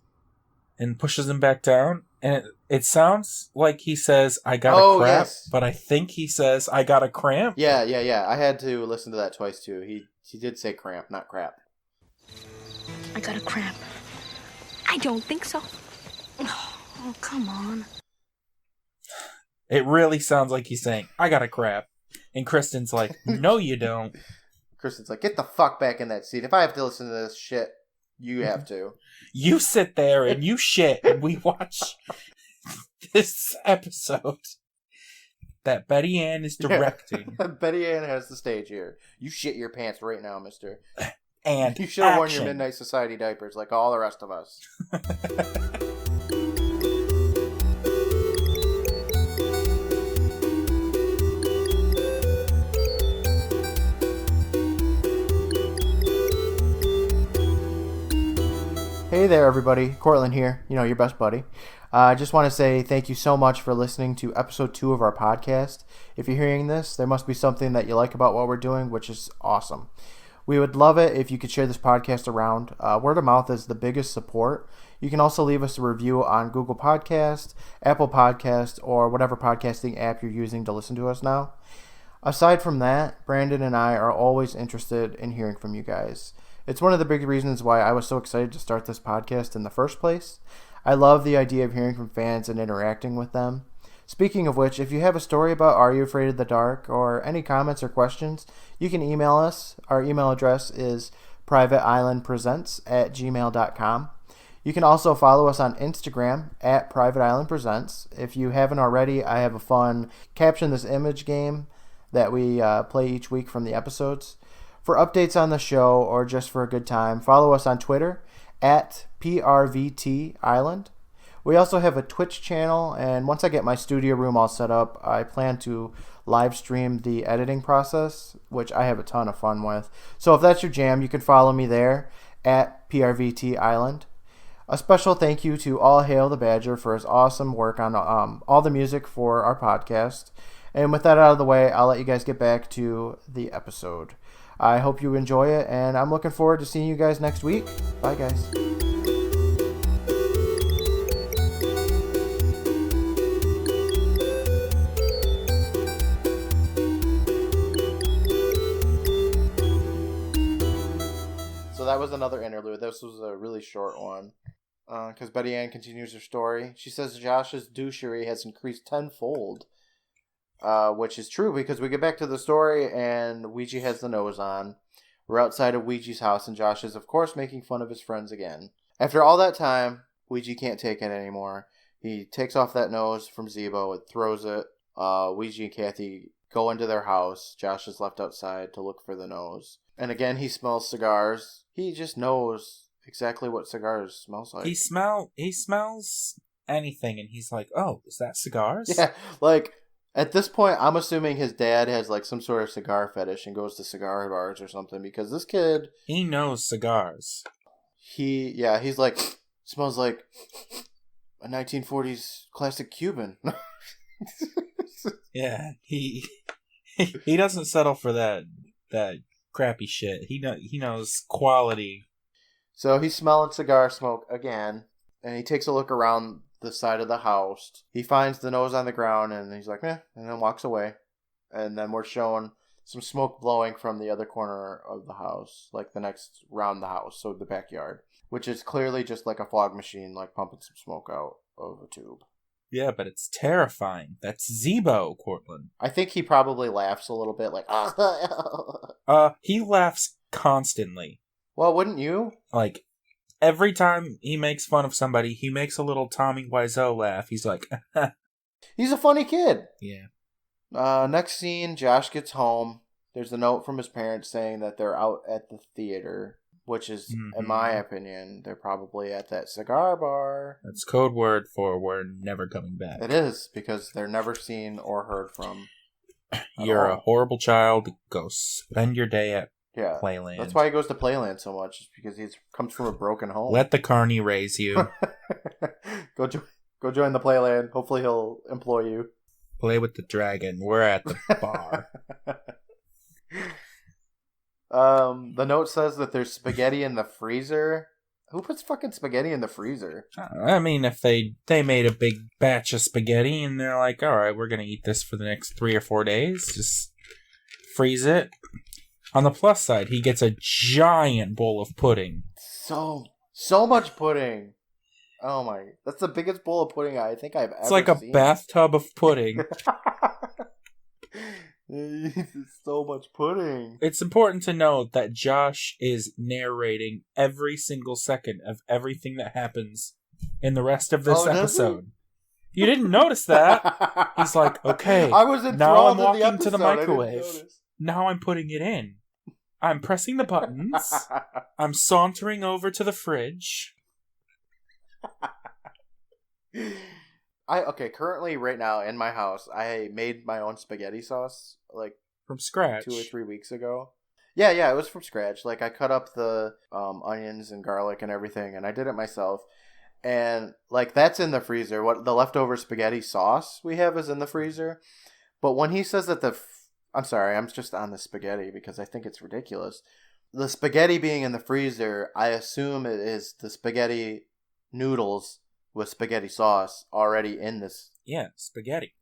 and pushes him back down. And it sounds like he says, I got a crap, yes. But I think he says, I got a cramp. Yeah. I had to listen to that twice, too. He did say cramp, not crap. I got a cramp. I don't think so. Oh, come on. It really sounds like he's saying, I got a crap. And Kristen's like, no, you don't. Kristen's like, get the fuck back in that seat. If I have to listen to this shit, you have to. You sit there and you shit, and we watch this episode that Betty Ann is directing. Yeah. Betty Ann has the stage here. You shit your pants right now, mister. And you should have worn your Midnight Society diapers like all the rest of us. Hey there, everybody. Courtland here, your best buddy. I just want to say thank you so much for listening to episode 2 of our podcast. If you're hearing this, there must be something that you like about what we're doing, which is awesome. We would love it if you could share this podcast around. Word of mouth is the biggest support. You can also leave us a review on Google Podcast, Apple Podcast, or whatever podcasting app you're using to listen to us now. Aside from that, Brandon and I are always interested in hearing from you guys. It's one of the big reasons why I was so excited to start this podcast in the first place. I love the idea of hearing from fans and interacting with them. Speaking of which, if you have a story about Are You Afraid of the Dark or any comments or questions, you can email us. Our email address is privateislandpresents@gmail.com. You can also follow us on Instagram at privateislandpresents. If you haven't already, I have a fun Caption This Image game that we play each week from the episodes. For updates on the show or just for a good time, follow us on Twitter at PRVTIsland. We also have a Twitch channel, and once I get my studio room all set up, I plan to live stream the editing process, which I have a ton of fun with. So if that's your jam, you can follow me there at PRVTIsland. A special thank you to All Hail the Badger for his awesome work on all the music for our podcast. And with that out of the way, I'll let you guys get back to the episode. I hope you enjoy it, and I'm looking forward to seeing you guys next week. Bye, guys. So that was another interlude. This was a really short one, because Betty Ann continues her story. She says Josh's douchery has increased tenfold. Which is true because we get back to the story and Ouija has the nose on. We're outside of Ouija's house and Josh is, of course, making fun of his friends again. After all that time, Ouija can't take it anymore. He takes off that nose from Zebo and throws it. Ouija and Kathy go into their house. Josh is left outside to look for the nose. And again, he smells cigars. He just knows exactly what cigars smells like. He smells anything and he's like, oh, is that cigars? Yeah, like... At this point, I'm assuming his dad has like some sort of cigar fetish and goes to cigar bars or something because this kid... He knows cigars. He's like, smells like a 1940s classic Cuban. Yeah, he doesn't settle for that crappy shit. He knows quality. So he's smelling cigar smoke again, and he takes a look around the side of the house. He finds the nose on the ground and he's like, and then walks away. And then we're showing some smoke blowing from the other corner of the house, like the next round the house, so the backyard, which is clearly just like a fog machine, like pumping some smoke out of a tube. Yeah, but it's terrifying. That's Zebo, Courtland. I think he probably laughs a little bit like, he laughs constantly. Well, wouldn't you? Like, every time he makes fun of somebody, he makes a little Tommy Wiseau laugh. He's like, he's a funny kid. Yeah. Next scene, Josh gets home. There's a note from his parents saying that they're out at the theater, which is, in my opinion, they're probably at that cigar bar. That's code word for we're never coming back. It is, because they're never seen or heard from. You're a horrible child. Go spend your day at Playland. That's why he goes to Playland so much, is because he comes from a broken home. Let the carny raise you. Go join the Playland. Hopefully he'll employ you. Play with the dragon. We're at the bar. The note says that there's spaghetti in the freezer. Who puts fucking spaghetti in the freezer? I mean, if they made a big batch of spaghetti and they're like, all right, we're going to eat this for the next 3 or 4 days, just freeze it. On the plus side, he gets a giant bowl of pudding. So much pudding. Oh my, that's the biggest bowl of pudding I think I've ever seen. It's like a bathtub of pudding. So much pudding. It's important to note that Josh is narrating every single second of everything that happens in the rest of this episode. You didn't notice that? He's like, okay, I was now I'm walking in the episode. to the microwave. Now I'm putting it in. I'm pressing the buttons. I'm sauntering over to the fridge. Currently right now in my house, I made my own spaghetti sauce like from scratch 2 or 3 weeks ago. Yeah, it was from scratch. Like I cut up the onions and garlic and everything, and I did it myself. And like that's in the freezer. What the leftover spaghetti sauce we have is in the freezer. But when he says that I'm sorry, I'm just on the spaghetti because I think it's ridiculous. The spaghetti being in the freezer, I assume it is the spaghetti noodles with spaghetti sauce already in this. Yeah, spaghetti.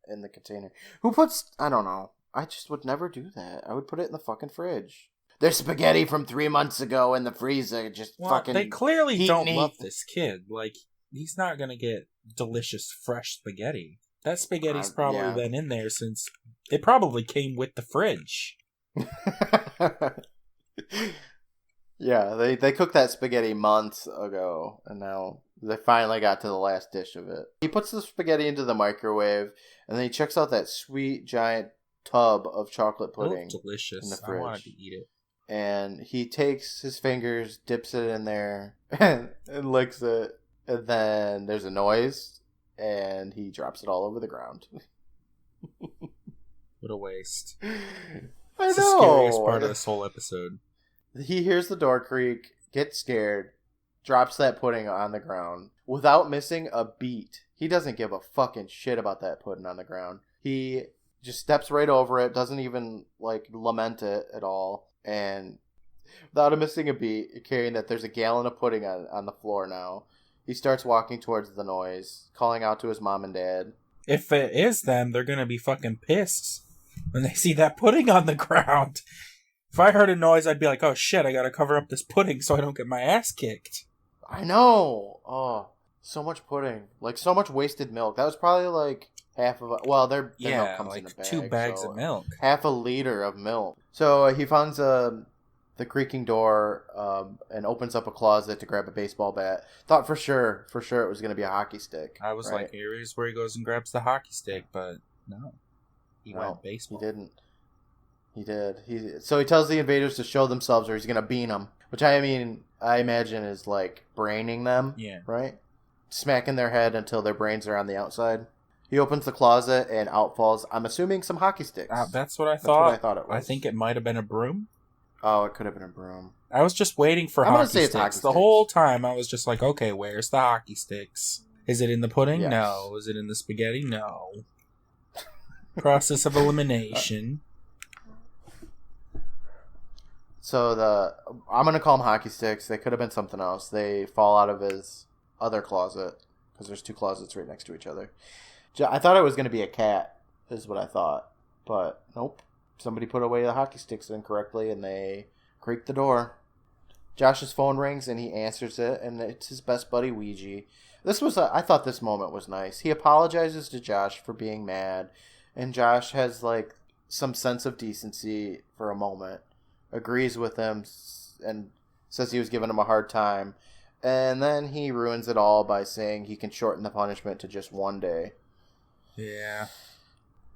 In the container. Who puts... I don't know. I just would never do that. I would put it in the fucking fridge. There's spaghetti from 3 months ago in the freezer. They clearly don't love this kid. Like, he's not going to get delicious fresh spaghetti. That spaghetti's probably been in there since... It probably came with the fridge. Yeah, they cooked that spaghetti months ago, and now they finally got to the last dish of it. He puts the spaghetti into the microwave, and then he checks out that sweet, giant tub of chocolate pudding. Delicious. In the fridge. I wanted to eat it. And he takes his fingers, dips it in there, and licks it, and then there's a noise, and he drops it all over the ground. What a waste. It's the scariest part of this whole episode. He hears the door creak, gets scared, drops that pudding on the ground without missing a beat. He doesn't give a fucking shit about that pudding on the ground. He just steps right over it, doesn't even like lament it at all, and without missing a beat, carrying that there's a gallon of pudding on the floor now. He starts walking towards the noise, calling out to his mom and dad. If it is them, they're gonna be fucking pissed when they see that pudding on the ground. If I heard a noise, I'd be like, oh shit, I gotta cover up this pudding so I don't get my ass kicked. I know! Oh, so much pudding. Like, so much wasted milk. That was probably like half of... Well, their milk comes in a bag. 2 bags of milk. Half a liter of milk. So he finds the creaking door and opens up a closet to grab a baseball bat. Thought for sure it was going to be a hockey stick. I was like, here's where he goes and grabs the hockey stick, but no. He went baseball. He didn't. He did. So he tells the invaders to show themselves or he's going to bean them. Which I imagine is like braining them. Yeah. Right? Smacking their head until their brains are on the outside. He opens the closet and out falls, I'm assuming, some hockey sticks. That's what I thought. That's what I thought it was. I think it might have been a broom. Oh, it could have been a broom. I was just waiting for I'm hockey gonna say sticks. It's hockey the sticks. whole time I was just like, okay, where's the hockey sticks? Is it in the pudding? Yes. No. Is it in the spaghetti? No. Process of elimination. So I'm going to call them hockey sticks. They could have been something else. They fall out of his other closet because there's 2 closets right next to each other. I thought it was going to be a cat is what I thought. But nope. Somebody put away the hockey sticks incorrectly and they creaked the door. Josh's phone rings and he answers it and it's his best buddy Ouija. I thought this moment was nice. He apologizes to Josh for being mad and Josh has like some sense of decency for a moment. Agrees with him and says he was giving him a hard time. And then he ruins it all by saying he can shorten the punishment to just 1 day. Yeah.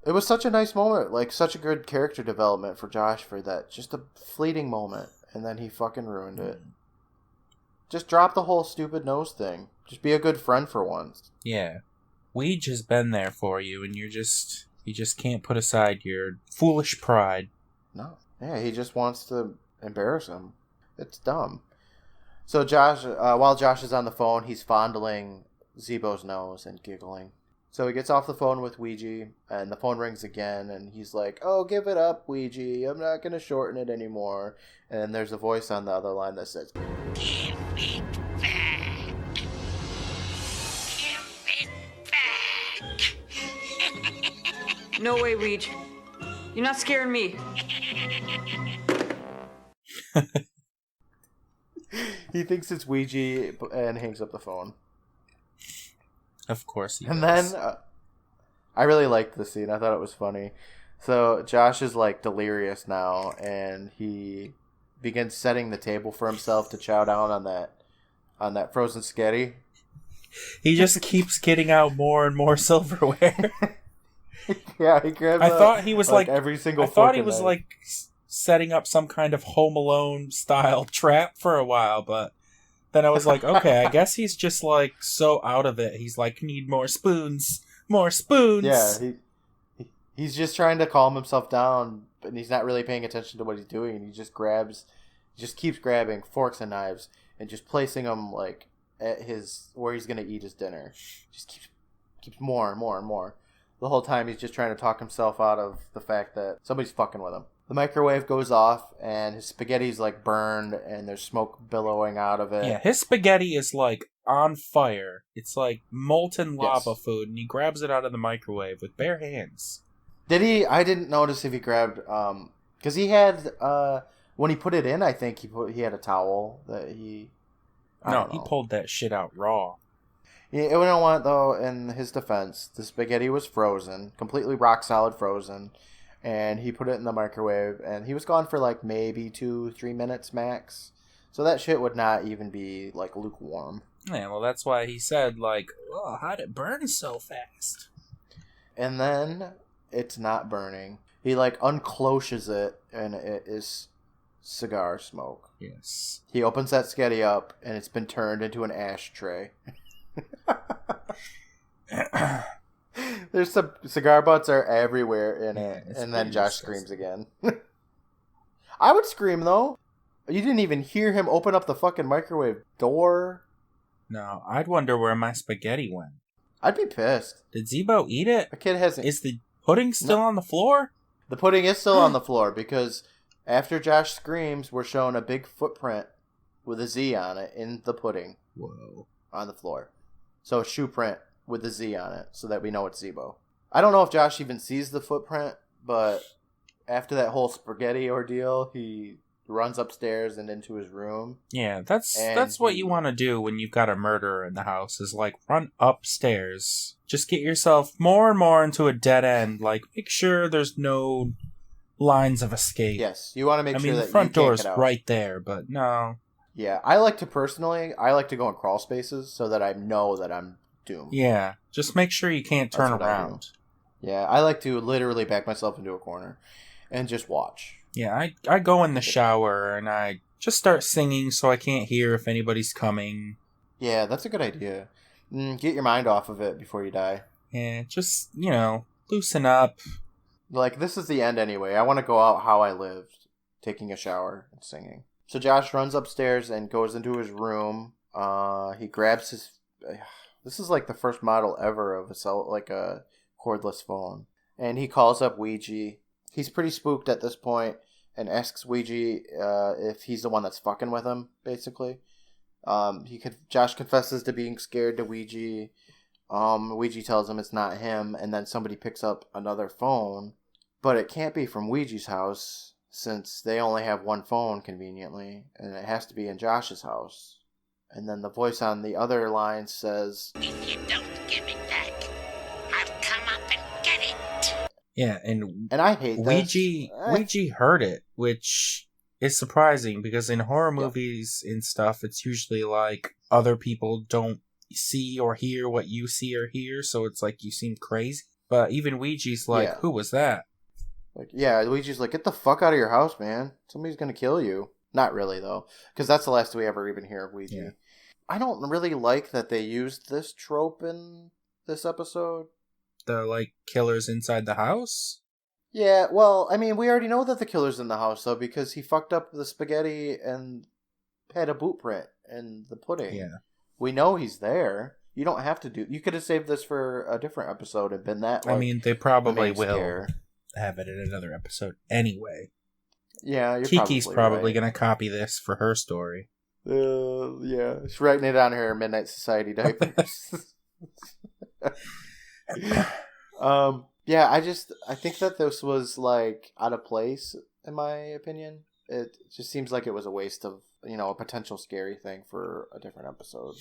It was such a nice moment. Like, such a good character development for Josh for that. Just a fleeting moment. And then he fucking ruined it. Just drop the whole stupid nose thing. Just be a good friend for once. Yeah. Ouija's been there for you and you just can't put aside your foolish pride. No. Yeah, he just wants to embarrass him. It's dumb. So Josh, while Josh is on the phone, he's fondling Zebo's nose and giggling. So he gets off the phone with Ouija, and the phone rings again, and he's like, "Oh, give it up, Ouija. I'm not going to shorten it anymore." And there's a voice on the other line that says, Give it back. Give it back. No way, Weege. You're not scaring me. he thinks it's Ouija and hangs up the phone. Of course he And does. then I really liked the scene. I thought it was funny. So Josh is like delirious now, and he begins setting the table for himself to chow down on that frozen sketty. He just keeps getting out more and more silverware. Yeah, he grabs. I thought he was like every single. I thought he fucking was knife. like setting up some kind of Home Alone style trap for a while, but then I was like, okay, I guess he's just like so out of it. He's like, need more spoons, more spoons. Yeah, he's just trying to calm himself down, and he's not really paying attention to what he's doing. He just keeps grabbing forks and knives and just placing them like at where he's gonna eat his dinner. Just keeps more and more and more. The whole time he's just trying to talk himself out of the fact that somebody's fucking with him. The microwave goes off, and his spaghetti's like burned, and there's smoke billowing out of it. Yeah, his spaghetti is like on fire. It's like molten lava food, and he grabs it out of the microwave with bare hands. Did he? I didn't notice if he grabbed, because he had, when he put it in, I think he had a towel that he... No, he pulled that shit out raw. Yeah, you know what, though, in his defense, the spaghetti was frozen, completely rock solid frozen, and he put it in the microwave, and he was gone for like maybe 2-3 minutes max. So that shit would not even be like lukewarm. Yeah, well, that's why he said, like, oh, how'd it burn so fast? And then it's not burning. He like uncloches it, and it is cigar smoke. Yes. He opens that sketty up, and it's been turned into an ashtray. There's some cigar butts are everywhere in it, and then Josh screams again. I would scream though. You didn't even hear him open up the fucking microwave door. No, I'd wonder where my spaghetti went. I'd be pissed. Did Zebo eat it? The kid hasn't. Is the pudding still on the floor? The pudding is still on the floor because after Josh screams, we're shown a big footprint with a Z on it in the pudding. Whoa. On the floor. So a shoe print with a Z on it so that we know it's Zebo. I don't know if Josh even sees the footprint, but after that whole spaghetti ordeal, he runs upstairs and into his room. Yeah, that's what you want to do when you've got a murderer in the house, is like run upstairs. Just get yourself more and more into a dead end. Like, make sure there's no lines of escape. Yes, you want to make sure that the front you can't door's get out. right there, but no. Yeah, I like to go in crawl spaces so that I know that I'm doomed. Yeah, just make sure you can't turn That's what I do. around. Yeah, I like to literally back myself into a corner and just watch. Yeah, I go in the shower and I just start singing so I can't hear if anybody's coming. Yeah, that's a good idea. Get your mind off of it before you die. Yeah, just, loosen up. Like, this is the end anyway. I want to go out how I lived, taking a shower and singing. So Josh runs upstairs and goes into his room. He grabs his... This is like the first model ever of a cordless phone. And he calls up Ouija. He's pretty spooked at this point and asks Ouija if he's the one that's fucking with him, basically. Josh confesses to being scared to Ouija. Ouija tells him it's not him, and then somebody picks up another phone. But it can't be from Ouija's house, since they only have one phone, conveniently, and it has to be in Josh's house. And then the voice on the other line says, If you don't give it back, I'll come up and get it. Yeah, and I hate this. Ouija heard it, which is surprising because in horror movies and stuff, it's usually like other people don't see or hear what you see or hear, so it's like you seem crazy. But even Ouija's like, who was that? Like, yeah, Luigi's like, get the fuck out of your house, man. Somebody's gonna kill you. Not really, though, because that's the last we ever even hear of Ouija. Yeah. I don't really like that they used this trope in this episode. The, like, killers inside the house? Yeah, well, I mean, we already know that the killer's in the house, though, because he fucked up the spaghetti and had a boot print in the pudding. Yeah. We know he's there. You don't have to do. You could have saved this for a different episode and been that. Like, I mean, they probably the main will scare. have it in another episode anyway. Yeah, you're Kiki's probably right. going to copy this for her story. Yeah, she's writing it on her Midnight Society diapers. Yeah, I think that this was like out of place in my opinion. It just seems like it was a waste of, a potential scary thing for a different episode.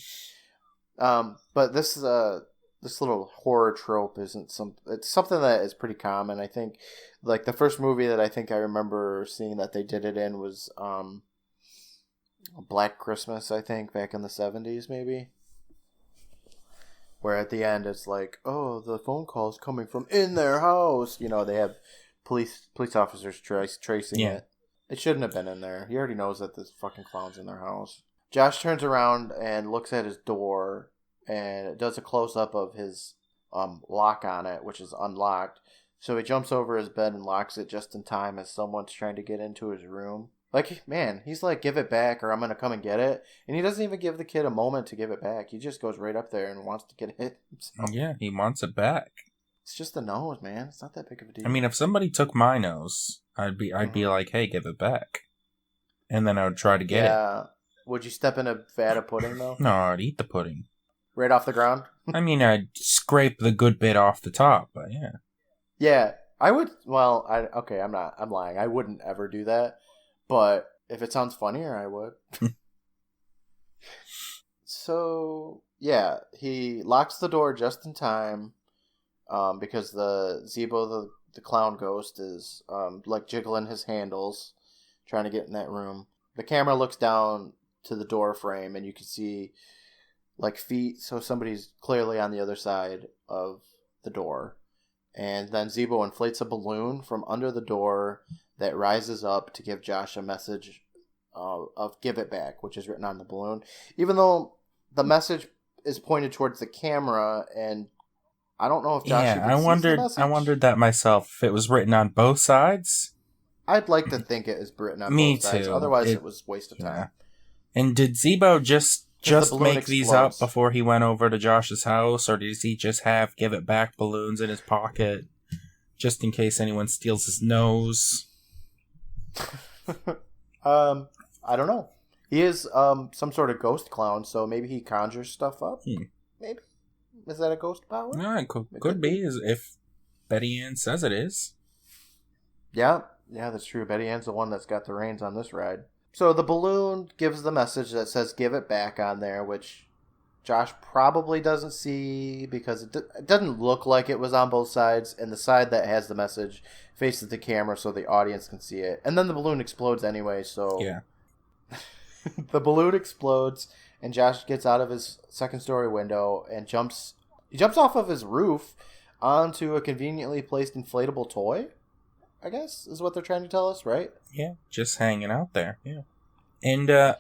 But this little horror trope it's something that is pretty common. I think like the first movie that I think I remember seeing that they did it in was Black Christmas, I think, back in the 70s maybe. Where at the end it's like, oh, the phone call's coming from in their house. They have police officers tracing it. It shouldn't have been in there. He already knows that this fucking clown's in their house. Josh turns around and looks at his door, and it does a close-up of his lock on it, which is unlocked. So he jumps over his bed and locks it just in time as someone's trying to get into his room. Like, man, he's like, give it back or I'm going to come and get it. And he doesn't even give the kid a moment to give it back. He just goes right up there and wants to get it himself. Yeah, he wants it back. It's just the nose, man. It's not that big of a deal. I mean, if somebody took my nose, I'd be like, hey, give it back. And then I would try to get it. Would you step in a vat of pudding, though? No, I'd eat the pudding. Right off the ground? I mean, I'd scrape the good bit off the top, but yeah. Yeah, I would. Well, I'm lying. I wouldn't ever do that. But if it sounds funnier, I would. So, yeah, he locks the door just in time because the Zeebo, the clown ghost, is like jiggling his handles, trying to get in that room. The camera looks down to the door frame, and you can see like feet, so somebody's clearly on the other side of the door. And then Zeebo inflates a balloon from under the door that rises up to give Josh a message of give it back, which is written on the balloon. Even though the message is pointed towards the camera, and I don't know if Josh even sees the message. I wondered that myself, if it was written on both sides. I'd like to think it is written on both sides. Otherwise, it was a waste of time. And did Zeebo just make these up before he went over to Josh's house, or does he just have give it back balloons in his pocket just in case anyone steals his nose? I don't know. He is some sort of ghost clown, so maybe he conjures stuff up. Maybe. Is that a ghost power? No, it could be, if Betty Ann says it is. Yeah, that's true. Betty Ann's the one that's got the reins on this ride. So the balloon gives the message that says give it back on there, which Josh probably doesn't see because it doesn't look like it was on both sides, and the side that has the message faces the camera so the audience can see it. And then the balloon explodes anyway, so... Yeah. The balloon explodes, and Josh gets out of his second-story window and jumps off of his roof onto a conveniently placed inflatable toy, I guess, is what they're trying to tell us, right? Yeah, just hanging out there, yeah. And I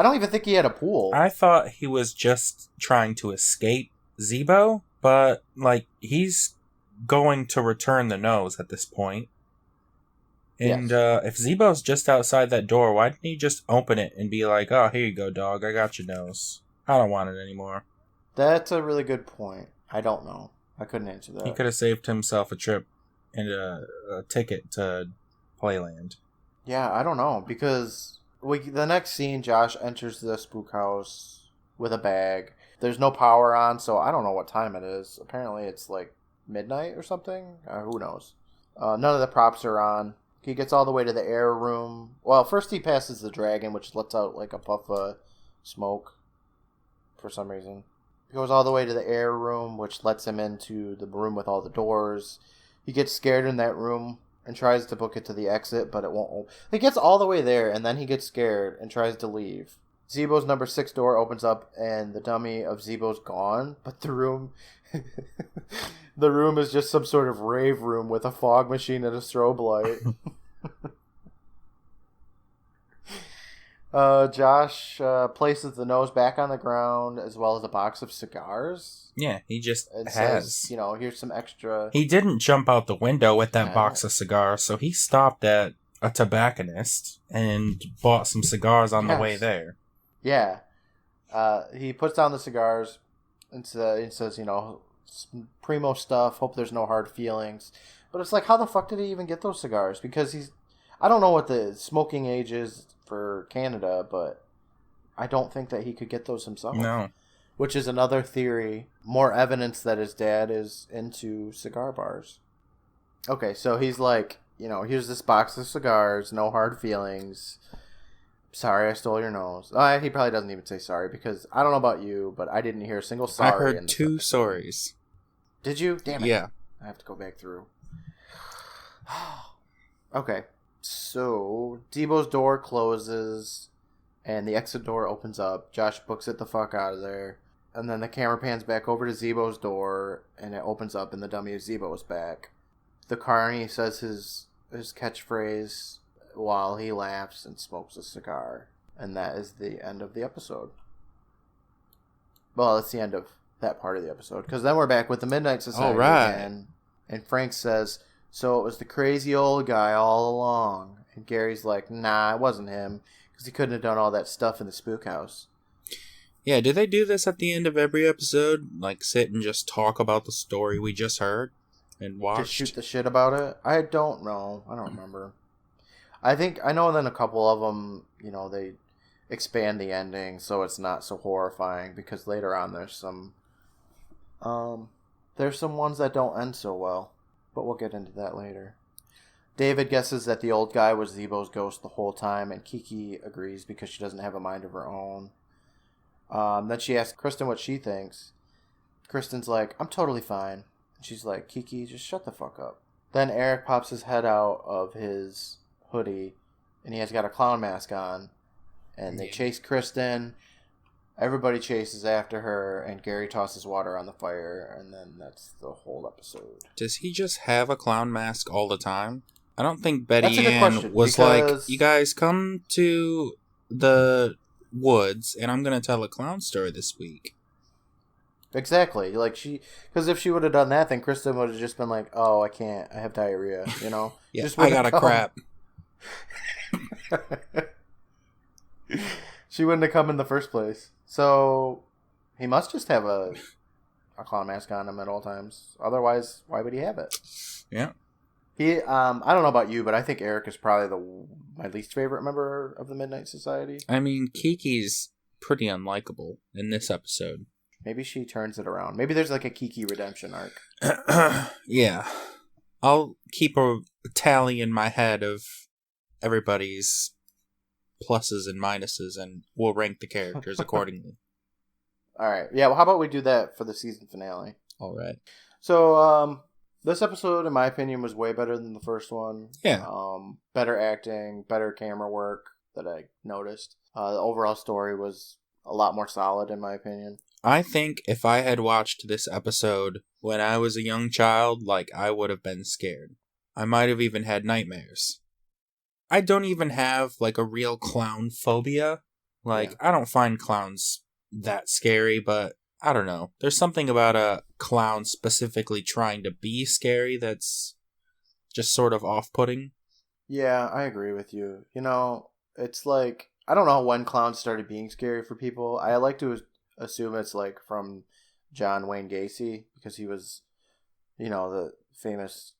don't even think he had a pool. I thought he was just trying to escape Zeebo, but, like, he's going to return the nose at this point. And if Zeebo's just outside that door, why didn't he just open it and be like, oh, here you go, dog, I got your nose. I don't want it anymore. That's a really good point. I don't know. I couldn't answer that. He could have saved himself a trip and a ticket to Playland. Yeah, I don't know, because the next scene, Josh enters the spook house with a bag. There's no power on, so I don't know what time it is. Apparently it's like midnight or something. Who knows? None of the props are on. He gets all the way to the air room. Well, first he passes the dragon, which lets out like a puff of smoke for some reason. He goes all the way to the air room, which lets him into the room with all the doors. He gets scared in that room and tries to book it to the exit, but it won't. He gets all the way there, and then he gets scared and tries to leave. Zeebo's number 6 door opens up, and the dummy of Zeebo's gone, but the room... the room is just some sort of rave room with a fog machine and a strobe light. Josh places the nose back on the ground as well as a box of cigars. Yeah, he just says, here's some extra... He didn't jump out the window with that box of cigars, so he stopped at a tobacconist and bought some cigars on the way there. Yeah. He puts down the cigars, And so it says, primo stuff. Hope there's no hard feelings. But it's like, how the fuck did he even get those cigars? Because I don't know what the smoking age is for Canada, but I don't think that he could get those himself. No. Which is another theory. More evidence that his dad is into cigar bars. Okay, so he's like, here's this box of cigars, no hard feelings. Sorry, I stole your nose. He probably doesn't even say sorry because I don't know about you, but I didn't hear a single sorry. I heard 2 sorries. Did you? Damn it. Yeah. I have to go back through. Okay, so Debo's door closes and the exit door opens up. Josh books it the fuck out of there. And then the camera pans back over to Zebo's door and it opens up and the dummy of Zebo is back. The carny says his catchphrase while he laughs and smokes a cigar. And that is the end of the episode. Well, it's the end of that part of the episode. Because then we're back with the Midnight Society again. And Frank says, so it was the crazy old guy all along. And Gary's like, nah, it wasn't him. Because he couldn't have done all that stuff in the spook house. Yeah, do they do this at the end of every episode? Like, sit and just talk about the story we just heard and watched? Just shoot the shit about it? I don't know. I don't remember. I know then a couple of them, they expand the ending so it's not so horrifying. Because later on there's some ones that don't end so well. But we'll get into that later. David guesses that the old guy was Zebo's ghost the whole time, and Kiki agrees because she doesn't have a mind of her own. Then she asks Kristen what she thinks. Kristen's like, I'm totally fine. And she's like, Kiki, just shut the fuck up. Then Eric pops his head out of his hoodie, and he has got a clown mask on. And they chase Kristen. Everybody chases after her, and Gary tosses water on the fire, and then that's the whole episode. Does he just have a clown mask all the time? I don't think Betty Ann was like, you guys come to the woods, and I'm going to tell a clown story this week. Exactly. Because if she would have done that, then Kristen would have just been like, oh, I can't, I have diarrhea, Yeah, just I got a crap. She wouldn't have come in the first place. So he must just have a clown mask on him at all times. Otherwise, why would he have it? Yeah. I don't know about you, but I think Eric is probably my least favorite member of the Midnight Society. I mean, Kiki's pretty unlikable in this episode. Maybe she turns it around. Maybe there's like a Kiki redemption arc. Yeah. I'll keep a tally in my head of everybody's pluses and minuses, and we'll rank the characters accordingly. All right. Yeah, well, how about we do that for the season finale? All right. So, this episode, in my opinion, was way better than the first one. Yeah. Better acting, better camera work that I noticed. The overall story was a lot more solid, in my opinion. I think if I had watched this episode when I was a young child, I would have been scared. I might have even had nightmares. I don't even have, a real clown phobia. I don't find clowns that scary, but I don't know. There's something about a clown specifically trying to be scary that's just sort of off-putting. Yeah, I agree with you. It's I don't know when clowns started being scary for people. I like to assume it's from John Wayne Gacy, because he was, the famous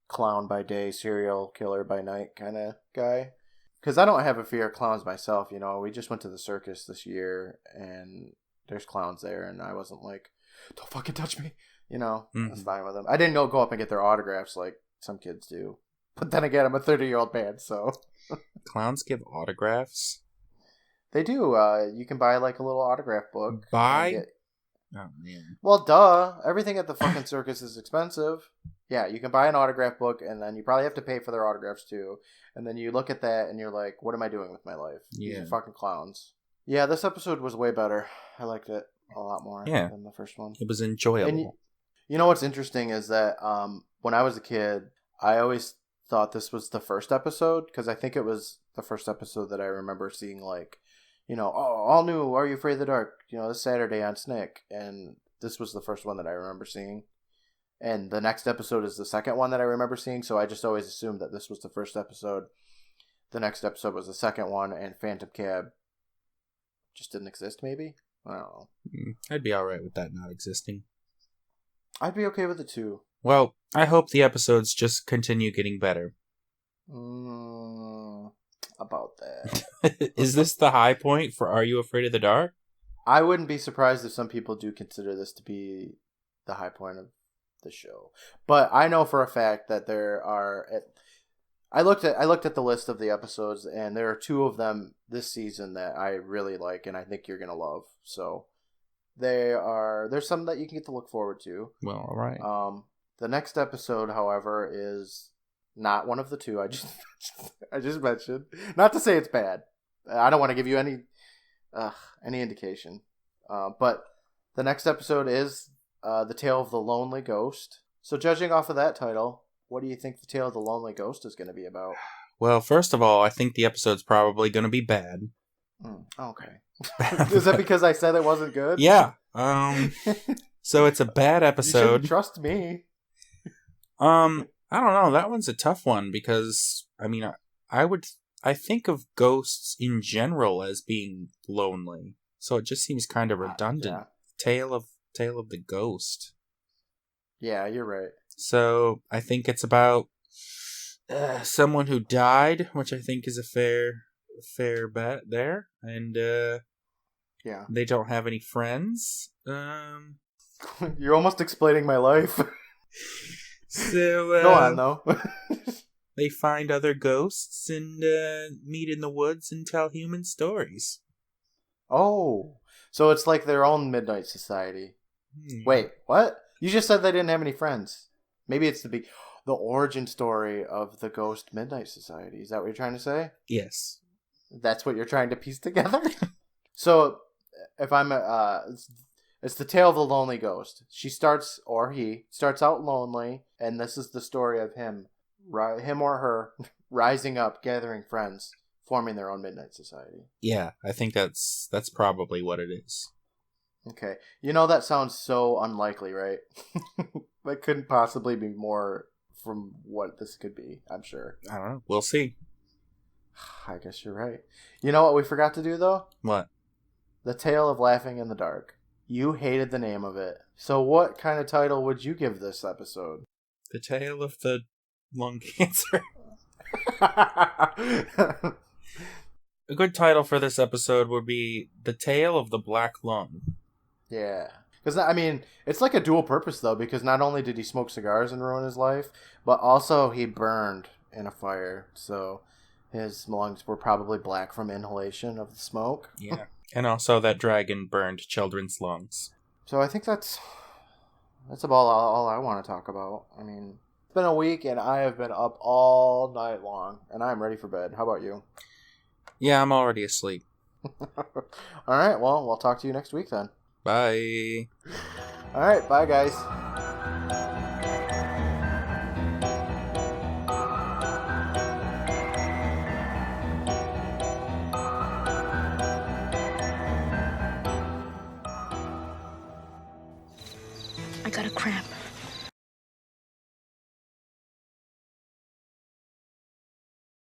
clown by day, serial killer by night kind of guy. Because I don't have a fear of clowns myself. We just went to the circus this year and there's clowns there, and I wasn't like, don't fucking touch me. I was fine with them. I didn't go up and get their autographs like some kids do. But then again, I'm a 30-year-old man, so. Clowns give autographs? They do. You can buy a little autograph book. Oh, man. Well, duh. Everything at the fucking circus is expensive. Yeah, you can buy an autograph book, and then you probably have to pay for their autographs too. And then you look at that, and you're like, what am I doing with my life? Yeah. These are fucking clowns. Yeah, this episode was way better. I liked it a lot more than the first one. It was enjoyable. And you know what's interesting is that when I was a kid, I always thought this was the first episode, because I think it was the first episode that I remember seeing all new Are You Afraid of the Dark? This Saturday on Snick. And this was the first one that I remember seeing. And the next episode is the second one that I remember seeing, so I just always assumed that this was the first episode. The next episode was the second one, and Phantom Cab just didn't exist, maybe? I don't know. I'd be alright with that not existing. I'd be okay with it too. Well, I hope the episodes just continue getting better. About that. Is this the high point for Are You Afraid of the Dark? I wouldn't be surprised if some people do consider this to be the high point of the show. But I know for a fact that there are... I looked at the list of the episodes, and there are 2 of them this season that I really like, and I think you're going to love. So there's some that you can get to look forward to. Well, all right. The next episode, however, is not one of the 2 I just mentioned. Not to say it's bad. I don't want to give you any indication. But the next episode is The Tale of the Lonely Ghost. So judging off of that title, what do you think The Tale of the Lonely Ghost is going to be about? Well, first of all, I think the episode's probably going to be bad. Okay. Is that because I said it wasn't good? Yeah. So it's a bad episode. You shouldn't trust me. I don't know. That one's a tough one because, I mean, I think of ghosts in general as being lonely. So it just seems kind of redundant. Yeah. Tale of the Ghost. Yeah, you're right. So I think it's about someone who died, which I think is a fair bet there. And yeah, they don't have any friends. You're almost explaining my life. So go on though. They find other ghosts and meet in the woods and tell human stories. Oh, so it's like their own Midnight Society. Wait, what? You just said they didn't have any friends. Maybe it's the origin story of the Ghost Midnight Society. Is that what you're trying to say? Yes. That's what you're trying to piece together? So, if I'm it's the tale of the lonely ghost. He starts out lonely, and this is the story of him or her rising up, gathering friends, forming their own Midnight Society. Yeah, I think that's probably what it is. Okay. You know, that sounds so unlikely, right? That couldn't possibly be more from what this could be, I'm sure. I don't know. We'll see. I guess you're right. You know what we forgot to do, though? What? The Tale of Laughing in the Dark. You hated the name of it. So what kind of title would you give this episode? The Tale of the Lung Cancer. A good title for this episode would be The Tale of the Black Lung. Yeah. Because, I mean, it's like a dual purpose, though, because not only did he smoke cigars and ruin his life, but also he burned in a fire. So his lungs were probably black from inhalation of the smoke. Yeah. And also that dragon burned children's lungs. So I think that's about all I want to talk about. I mean, it's been a week, and I have been up all night long, and I'm ready for bed. How about you? Yeah, I'm already asleep. All right, well, we'll talk to you next week then. Bye. All right, bye, guys. I got a cramp.